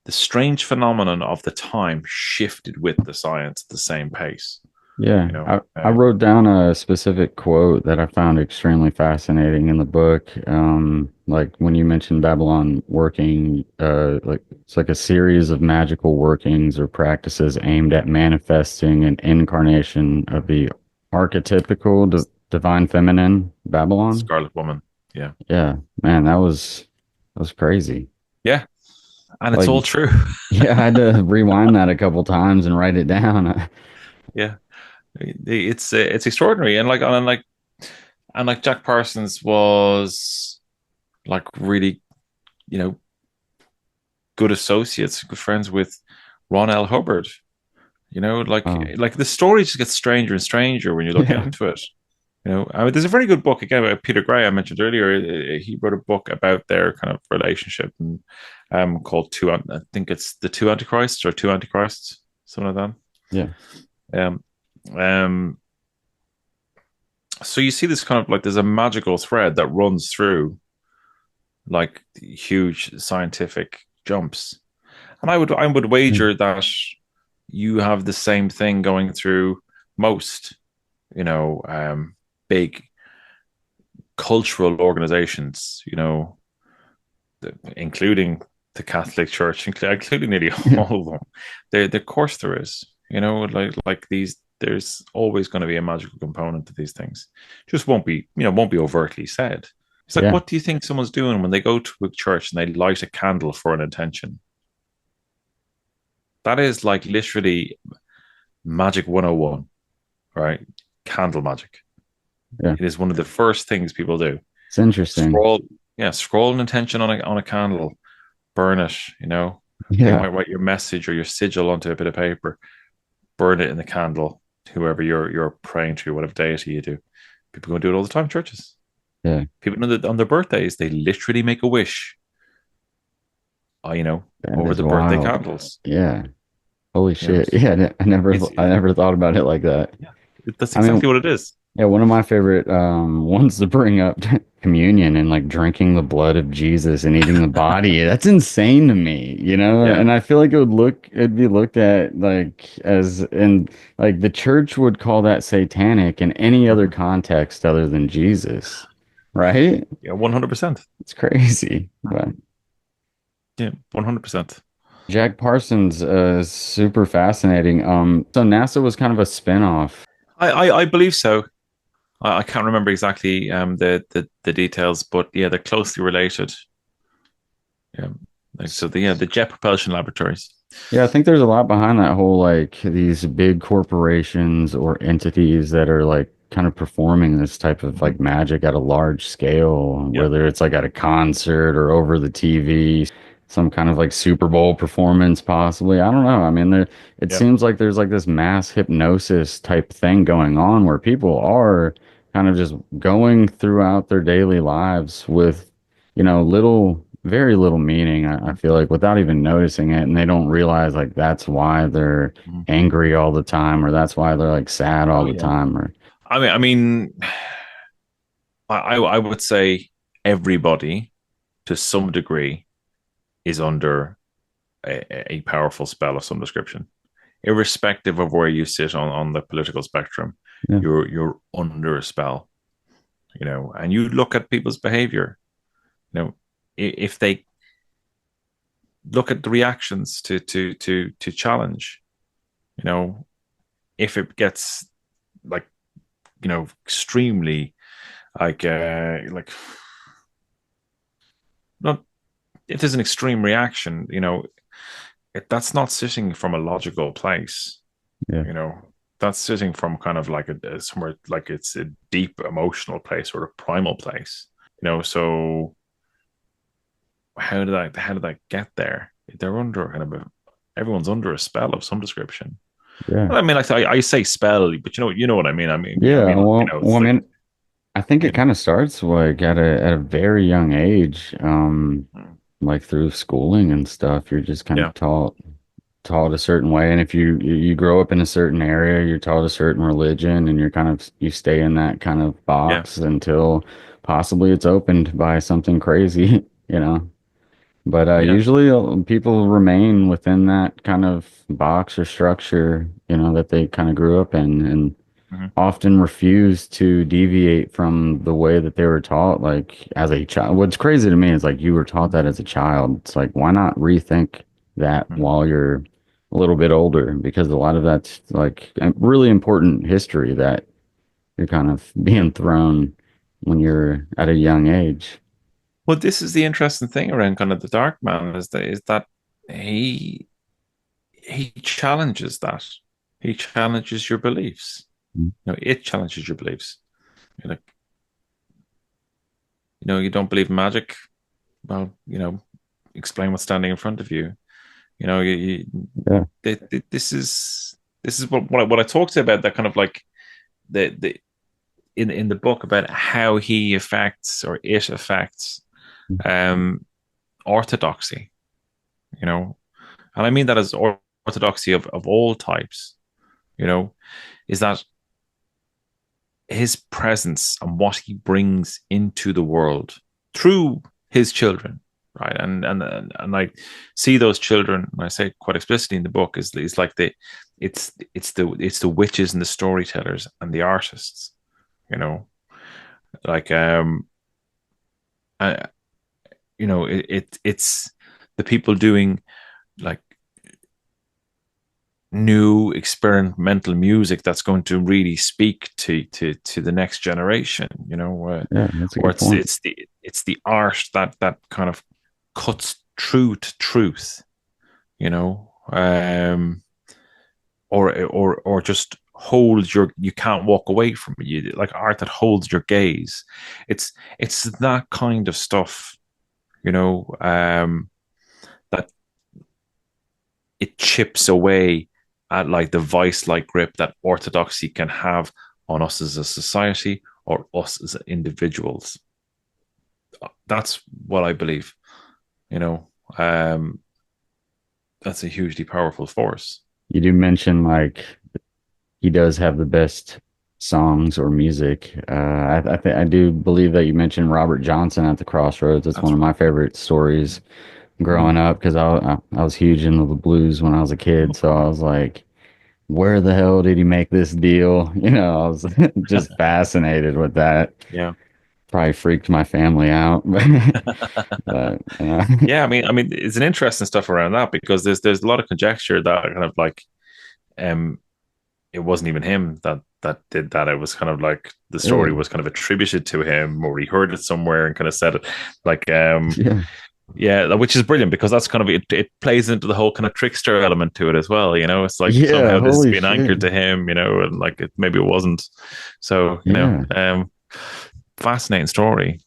strange phenomenon of the time shifted with the science at the same pace. Yeah, You know, I wrote down a specific quote that I found extremely fascinating in the book. Like when you mentioned Babylon working, like it's like a series of magical workings or practices aimed at manifesting an incarnation of the archetypical divine feminine Babylon. Scarlet Woman. Yeah, Yeah, man, that was crazy. yeah, and it's Like, all true. yeah, I had to rewind that a couple times and write it down. Yeah, it's extraordinary, and like Jack Parsons was like really, you know, good associates, good friends with Ron L. Hubbard. Like Oh, like the story just gets stranger and stranger when you look yeah. into it. I mean, there's a very good book again about Peter Gray I mentioned earlier. He wrote a book about their kind of relationship, and called I think it's the Two Antichrists or Two Antichrists, something like Yeah. that. Um, so you see this kind of like there's a magical thread that runs through like huge scientific jumps, and I would Mm. wager that you have the same thing going through most, big cultural organizations, including the Catholic Church, including nearly all of them. The course there is, like these. There's always going to be a magical component to these things. Just won't be overtly said. It's like, Yeah. what do you think someone's doing when they go to a church and they light a candle for an intention? That is like literally magic 101, right? Candle magic. Yeah. It is one of the first things people do. It's interesting. Scroll, yeah, scroll an intention on a candle, burn it. You Yeah. might write your message or your sigil onto a bit of paper, burn it in the candle. Whoever you're praying to, whatever deity you do, people go and do it all the time. In churches, Yeah. people on their birthdays, they literally make a wish. That Over is the birthday wild. candles. Yeah. Holy You know, shit. Yeah. I never, it's I never thought about it like that. yeah, that's I mean, exactly what it is. yeah, one of my favorite ones to bring up communion and like drinking the blood of Jesus and eating the body. That's insane to me, you know? Yeah, And I feel like it'd be looked at like as in like the church would call that satanic in any other mhm. context other than Jesus, right? Yeah, 100%. It's crazy. But Yeah, 100%. Jack Parsons is super fascinating. So NASA was kind of a spin-off. I believe so. I can't remember exactly the details, but yeah, they're closely related. Yeah, like so the Jet Propulsion Laboratories. Yeah, I think there's a lot behind that whole like these big corporations or entities that are like kind of performing this type of Mhm. like magic at a large scale, Yeah, whether it's like at a concert or over the TV. some kind of like Super Bowl performance, possibly. I don't know. I mean, it Yeah. seems like there's like this mass hypnosis type thing going on where people are kind of just going throughout their daily lives with, very little meaning. I feel like without even noticing it, and they don't realize like that's why they're Mhm. angry all the time, or that's why they're like sad all Oh the yeah. time, or I mean, I would say everybody to some degree is under a powerful spell of some description, irrespective of where you sit on the political spectrum. yeah, You're under a spell, and you look at people's behavior. If they look at the reactions to challenge, you know, if it gets like extremely like not if there's an extreme reaction, that's not sitting from a logical place. yeah, you know that's sitting from kind of like a somewhere like it's a deep emotional place or a primal place. So how did I get there? They're under kind of everyone's under a spell of some description. yeah. Well, I mean, like I say spell, but you know what I mean. I Yeah, mean, well, it's I like, mean, I think it yeah, kind of starts like at a very young age, mm, like through schooling and stuff. You're just kind yeah, of taught a certain way, and if you grow up in a certain area, you're taught a certain religion, and you stay in that kind of yeah, box until possibly it's opened by something crazy, you know. But yeah, usually people remain within that kind of box or structure, that they kind of grew up in, and hmm often refuse to deviate from the way that they were taught, like as a child. What's crazy to me is like you were taught that as a child. It's like, why not rethink that hmm while you're a little bit older? Because a lot of that's like a really important history that you're kind of yeah. being thrown when you're at a young age. Well, this is the interesting thing around kind of the Dark Man is that he he challenges that. He challenges your beliefs. It challenges your beliefs. You're like, you don't believe in magic. Well, explain what's standing in front of you. You know, Yeah. this is what I talked about. That kind of like the in the book about how he affects or it affects um orthodoxy. And I mean that as orthodoxy of all types. You know, is that his presence and what he brings into the world through his children, right? And I see those children, and I say it quite explicitly in the book, is like it's the witches and the storytellers and the artists, you know, like uh, it's the people doing like new experimental music that's going to really speak to the next generation, Yeah, that's a or good it's point. it's the it's the art that kind of cuts through to truth, you know, or just holds you can't walk away from it. Like art that holds your gaze. It's that kind of stuff, that it chips away at like the vice-like grip that orthodoxy can have on us as a society or us as individuals. That's what I believe. You know, um, that's a hugely powerful force. You do mention like he does have the best songs or music. I do believe that you mentioned Robert Johnson at the Crossroads. That's one That's of right. my favorite stories growing Mm. up because I was huge into the blues when I was a kid. So I was like, where the hell did he make this deal? I was just fascinated with that. Yeah. Probably freaked my family out, but Yeah, I mean, it's an interesting stuff around that because there's a lot of conjecture that kind of like um it wasn't even him that did that. It was kind of like the story really, was kind of attributed to him, or he heard it somewhere and kind of said it. Like yeah, yeah, which is brilliant because that's kind of it plays into the whole kind of trickster element to it as well. It's like yeah, somehow this has holy been shit, anchored to him, and like maybe it wasn't. So, yeah. fascinating story.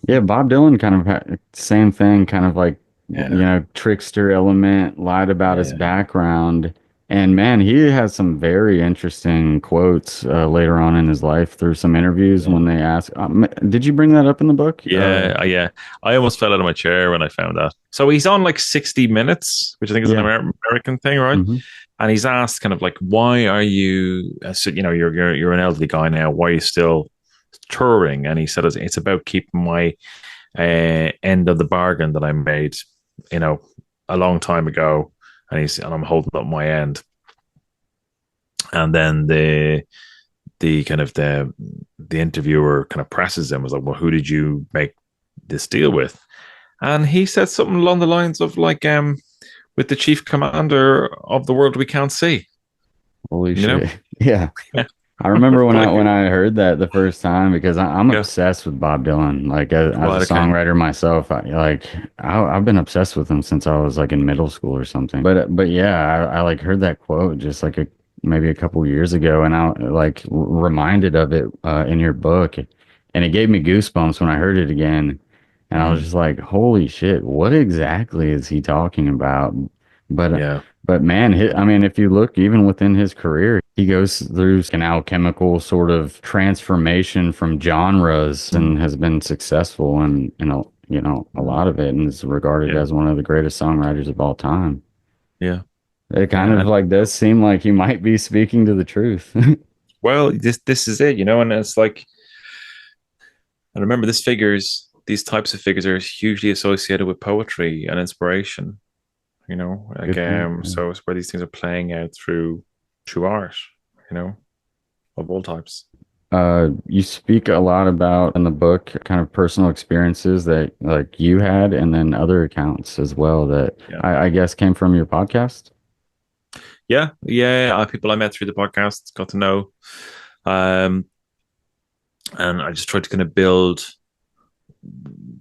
Yeah, Bob Dylan kind of had same thing, kind of like trickster element, lied about his Yeah. background. And man, he has some very interesting quotes later on in his life through some interviews Yeah. when they ask, did you bring that up in the book? Yeah. I almost fell out of my chair when I found that. So he's on like 60 Minutes, which I think is an Yeah. American thing, right? Hmm. And he's asked kind of like, why are you, so, you're an elderly guy now. Why are you still touring? And he said, it's about keeping my end of the bargain that I made, you know, a long time ago. And I'm holding up my end. And then the kind of the interviewer kind of presses him, was like, well, who did you make this deal with? And he said something along the lines of like, with the chief commander of the world we can't see. Holy You know? shit. Yeah. Yeah. I remember when Like, I heard that the first time because I'm yeah. obsessed with Bob Dylan. Like as a Right, okay. songwriter myself, I've been obsessed with him since I was like in middle school or something. But yeah, I like heard that quote just like maybe a couple years ago, and I like reminded of it in your book, and it gave me goosebumps when I heard it again, and I was Mhm. just like, holy shit, what exactly is he talking about? But Yeah. but man, I mean, if you look even within his career, he goes through an alchemical sort of transformation from genres and has been successful in a lot of it and is regarded Yeah. as one of the greatest songwriters of all time. Yeah. It kind Yeah. of And like does seem like he might be speaking to the truth. well, this is it, and it's like, and remember, these types of figures are hugely associated with poetry and inspiration. Like Good point. Yeah. so it's where these things are playing out through art, you know, of all types. You speak a lot about in the book kind of personal experiences that like you had and then other accounts as well that Yeah. I guess came from your podcast. Yeah. People I met through the podcast, got to know. Um, and I just tried to kind of build.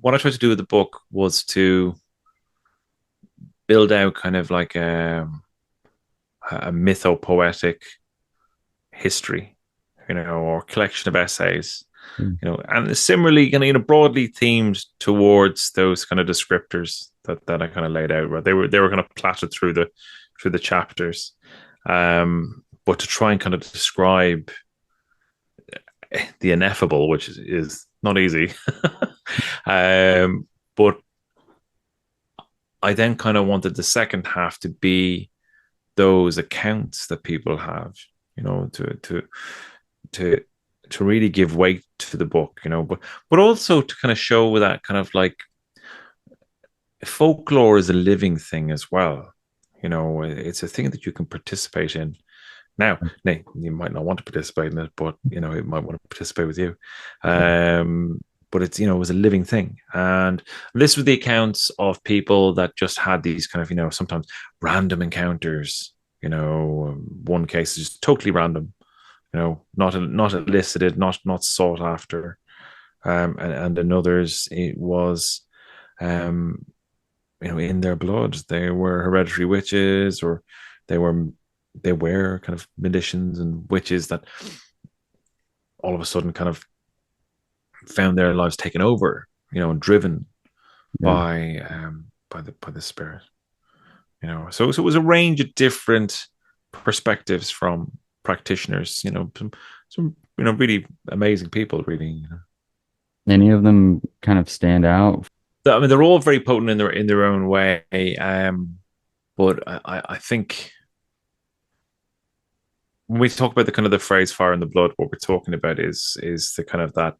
What I tried to do with the book was to build out kind of like a mythopoetic history, or collection of essays, Mm. and similarly, broadly themed towards those kind of descriptors that I kind of laid out. Right, they were kind of platted through the chapters, but to try and kind of describe the ineffable, which is not easy. But I then kind of wanted the second half to be those accounts that people have, to to really give weight to the book, but also to kind of show that kind of like folklore is a living thing as well. It's a thing that you can participate in. Now, you might not want to participate in it, but it might want to participate with you. But it was a living thing, and this was the accounts of people that just had these kind of sometimes random encounters. One case is just totally random. Not elicited, not sought after, and in others it was, in their blood. They were hereditary witches, or they were they were kind of magicians and witches that all of a sudden kind of found their lives taken over, and driven Yeah. by the spirit. So it was a range of different perspectives from practitioners. Some really amazing people. Really, Any of them kind of stand out? I mean, they're all very potent in their own way. But I think when we talk about the kind of the phrase "fire in the blood," what we're talking about is the kind of that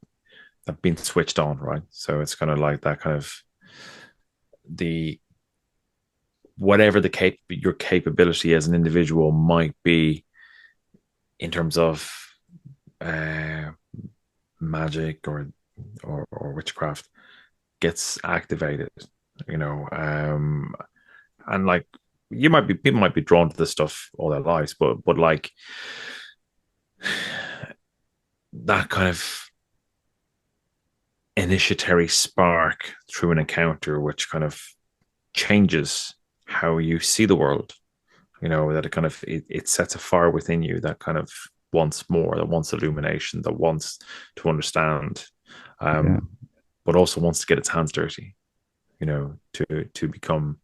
being switched on, right? So it's kind of like that kind of the whatever your capability as an individual might be in terms of uh, magic or witchcraft gets activated, and like people might be drawn to this stuff all their lives, but like that kind of initiatory spark through an encounter, which kind of changes how you see the world. That it sets a fire within you that kind of wants more, that wants illumination, that wants to understand, Yeah. but also wants to get its hands dirty. to become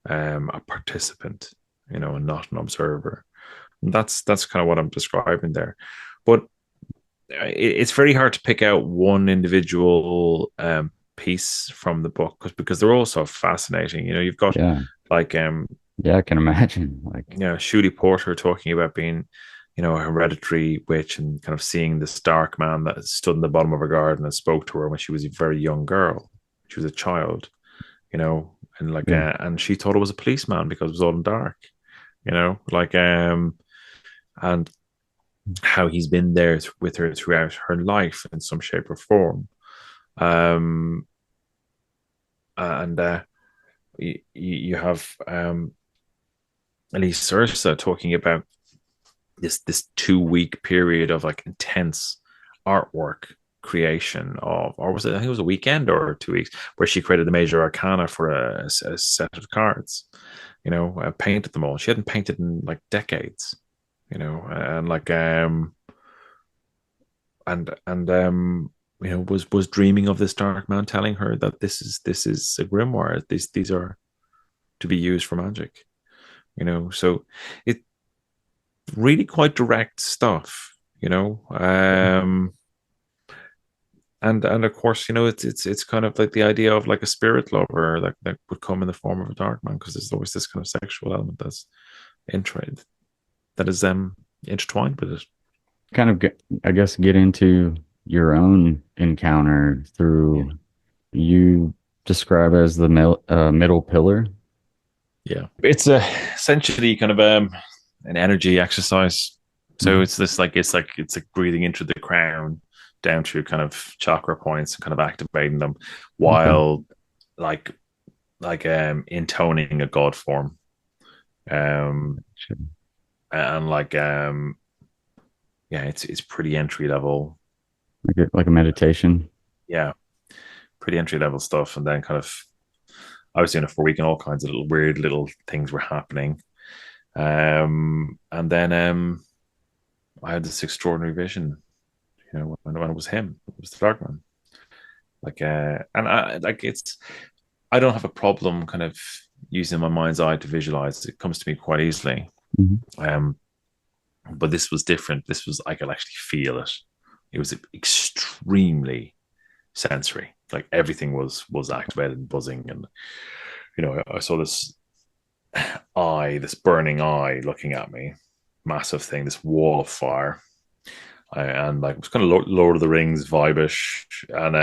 a participant, and not an observer. And that's kind of what I'm describing there. But it's very hard to pick out one individual piece from the book because they're all so fascinating. You've got Yeah. like Yeah, I can imagine. Like, Shuli Porter talking about being, a hereditary witch and kind of seeing this dark man that stood in the bottom of her garden and spoke to her when she was a very young girl. She was a child, and yeah. and she thought it was a policeman because it was all in dark, and how he's been there with her throughout her life in some shape or form. Um, and you have Elise Ursa talking about this 2 week period of like intense artwork creation of, or was it? I think it was a weekend or 2 weeks where she created the major arcana for a set of cards. Painted them all. She hadn't painted in like decades. And like was dreaming of this dark man telling her that this is a grimoire. These are to be used for magic. So it really quite direct stuff. And of course, it's kind of like the idea of like a spirit lover that would come in the form of a dark man, because there's always this kind of sexual element that's intrigued, that is intertwined with it. Kind of, I guess, get into your own encounter through, you describe as the middle pillar. Yeah, it's essentially kind of an energy exercise. So it's this like it's like breathing into the crown down to kind of chakra points and kind of activating them while like intoning a god form, and like it's pretty entry level, like a meditation. Yeah, pretty entry level stuff. And then kind of I was doing it for a week and all kinds of little weird little things were happening. And then I had this extraordinary vision, when it was him. It was the dark man. And I don't have a problem kind of using my mind's eye to visualize. It comes to me quite easily. Mm-hmm. But this was different. This was, I could actually feel it. It was extremely sensory. Like everything was activated and buzzing. And, I saw this this burning eye looking at me, massive thing, this wall of fire. And like it was kind of Lord of the Rings vibe-ish, and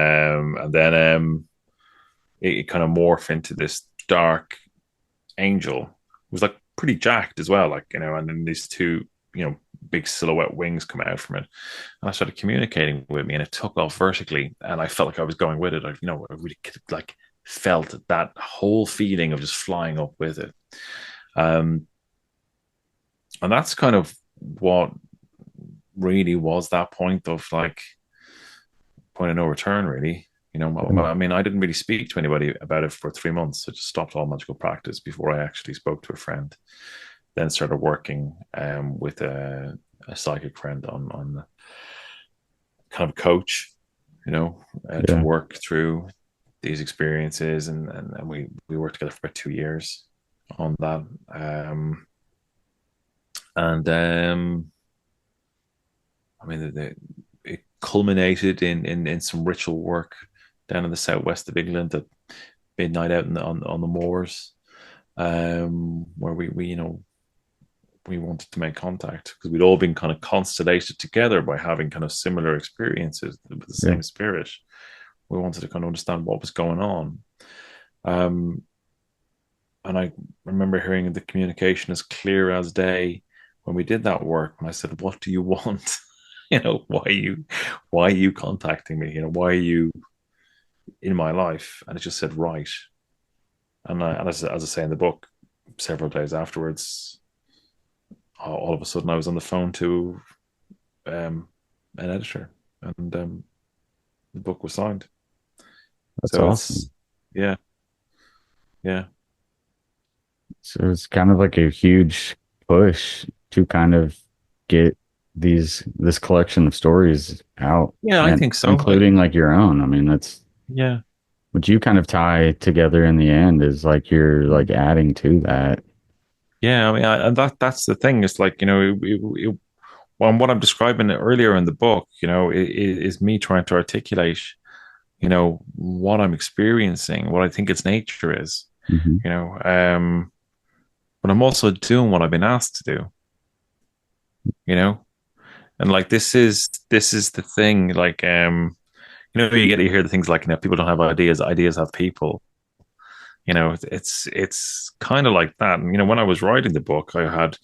then it kind of morphed into this dark angel. It was like pretty jacked as well, and then these two big silhouette wings come out from it, and I started communicating with me, and it took off vertically, and I felt like I was going with it. I really like felt that whole feeling of just flying up with it, and that's kind of what really was that point of like point of no return, really. I mean, I didn't really speak to anybody about it for 3 months. I just stopped all magical practice before I actually spoke to a friend. Then started working with a psychic friend on kind of coach, to work through these experiences, and we worked together for about 2 years on that. I mean, it culminated in some ritual work down in the southwest of England at midnight out on the moors, where we wanted to make contact because we'd all been kind of constellated together by having kind of similar experiences with the same spirit. We wanted to kind of understand what was going on. And I remember hearing the communication as clear as day when we did that work. And I said, "What do you want? Why are you contacting me? Why are you in my life?" And it just said, "Right." And as I say in the book, several days afterwards, all of a sudden I was on the phone to an editor, and the book was signed. That's awesome. Yeah. So it's kind of like a huge push to kind of get this collection of stories out. Yeah, I think so. Including like your own. I mean, that's which you kind of tie together in the end is like you're like adding to that. Yeah, I mean, and that's the thing. It's like, well, what I'm describing earlier in the book, is me trying to articulate, what I'm experiencing, what I think its nature is, Hmm. you know, but I'm also doing what I've been asked to do, you know, and like this is the thing, like, you get to hear the things like, people don't have ideas, ideas have people. It's kind of like that. And when I was writing the book, I had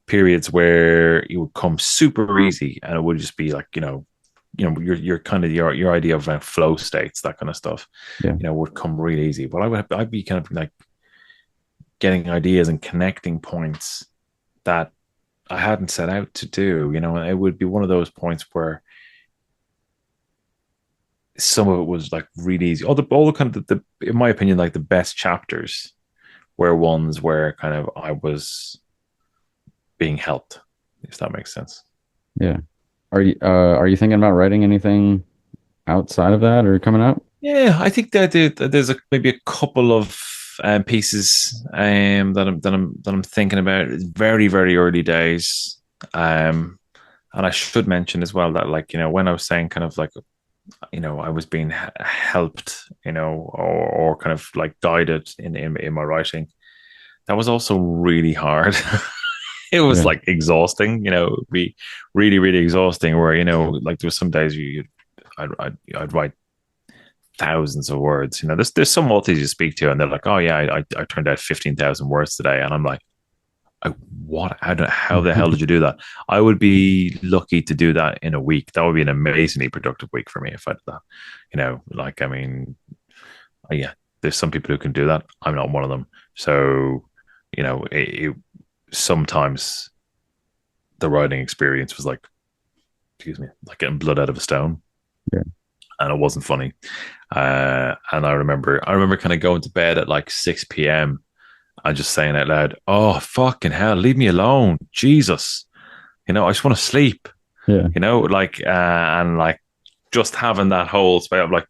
periods where it would come super easy, and it would just be like, your kind of your idea of flow states, that kind of stuff, Yeah. would come really easy. But I'd be kind of like getting ideas and connecting points that I hadn't set out to do. And it would be one of those points where some of it was like really easy. All the kind of in my opinion, like the best chapters were ones where kind of I was being helped, if that makes sense. Yeah. Are you thinking about writing anything outside of that or coming up? Yeah, I think that there's maybe a couple of pieces that I'm thinking about. It's very very early days, and I should mention as well that, like, when I was saying kind of like, I was being helped, or kind of like guided in my writing. That was also really hard. It was Yeah. like exhausting, it'd be really, really exhausting where, like there was some days I'd write thousands of words. There's some authors you speak to and they're like, oh yeah, I turned out 15,000 words today. And I'm like, what? How the hell did you do that? I would be lucky to do that in a week. That would be an amazingly productive week for me if I did that. Like, I mean, yeah, there's some people who can do that. I'm not one of them. So, sometimes the writing experience was like, excuse me, like getting blood out of a stone. Yeah. And it wasn't funny. And I remember kind of going to bed at like 6 p.m. and just saying out loud, oh, fucking hell, leave me alone. Jesus. I just want to sleep, Yeah. like, and like just having that whole space of like,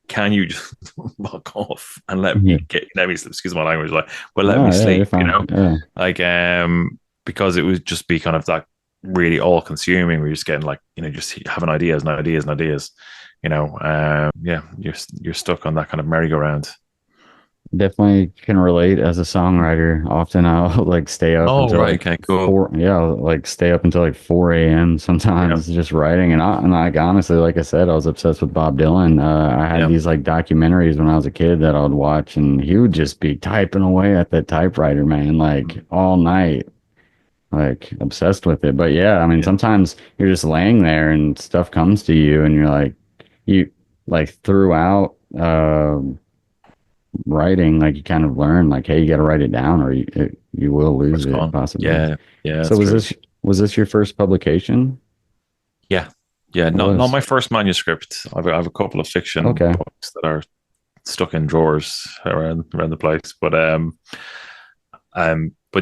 can you just fuck off and let me excuse my language, like, well, let No, me yeah, you're sleep, fine. Yeah. like, because it would just be kind of like really all consuming. We're just getting like, just having ideas and ideas and ideas, yeah, you're stuck on that kind of merry-go-round. Definitely can relate as a songwriter. Often I'll like stay up Oh, until right. like Okay, cool. I'll, like stay up until like 4 a.m. sometimes just writing. And like honestly, like I said, I was obsessed with Bob Dylan. I had Yeah. these like documentaries when I was a kid that I would watch, and he would just be typing away at that typewriter, man, like all night, like obsessed with it. But yeah, I mean, Yeah. sometimes you're just laying there and stuff comes to you, and you're like, you like throughout. Writing, like you kind of learn like, hey, you got to write it down or you will lose It's it gone. possibly. Yeah, yeah, So that's true. was this your first publication? Yeah, yeah. It Not was. my first manuscript. I have a couple of fiction Okay. books that are stuck in drawers around the place, but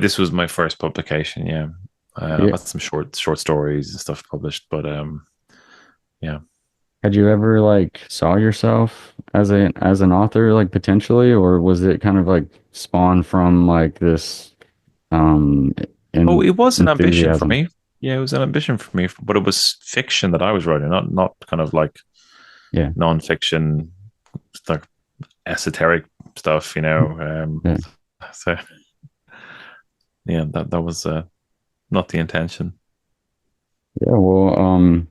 this was my first publication. Yeah, I've Yeah. had some short stories and stuff published, but yeah. Had you ever like saw yourself as an author, like potentially, or was it kind of like spawned from like this um Oh, it was an ambition for enthusiasm? me. Yeah, it was an ambition for me, but it was fiction that I was writing, not kind of like Yeah. non-fiction, like esoteric stuff. Yeah. So yeah, that was not the intention. Yeah. Well,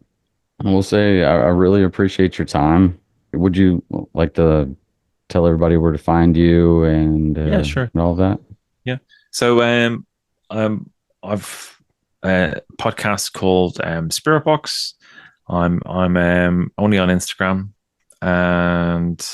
I will say I really appreciate your time. Would you like to tell everybody where to find you Yeah, sure. and all of that? Yeah. So I've a podcast called Spirit Box. I'm only on Instagram, and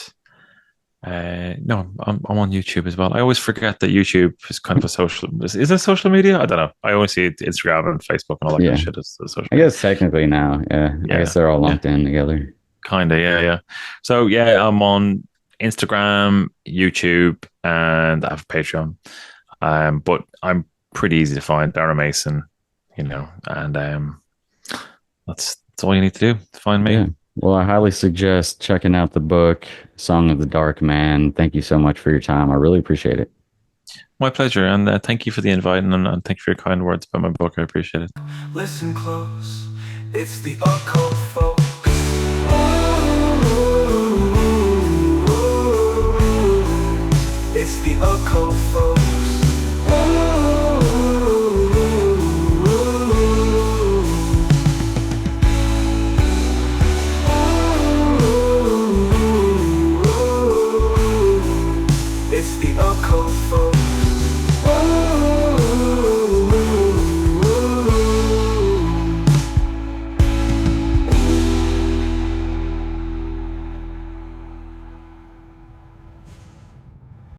no, I'm on YouTube as well. I always forget that YouTube is kind of a social. Is it social media? I don't know. I always see it, Instagram and Facebook and all that kind Yeah. of shit as social I media. guess technically now, yeah. I Yeah, guess they're all yeah, lumped in together. kind of. Yeah, yeah. So yeah, I'm on Instagram, YouTube, and I have a Patreon. But I'm pretty easy to find. Darragh Mason, and that's all you need to do to find me. Yeah. Well, I highly suggest checking out the book, Song of the Dark Man. Thank you so much for your time. I really appreciate it. My pleasure, and thank you for the invite, and thank you for your kind words about my book. I appreciate it. Listen close, it's the occult folk. It's the occult folks. It's the occult folks.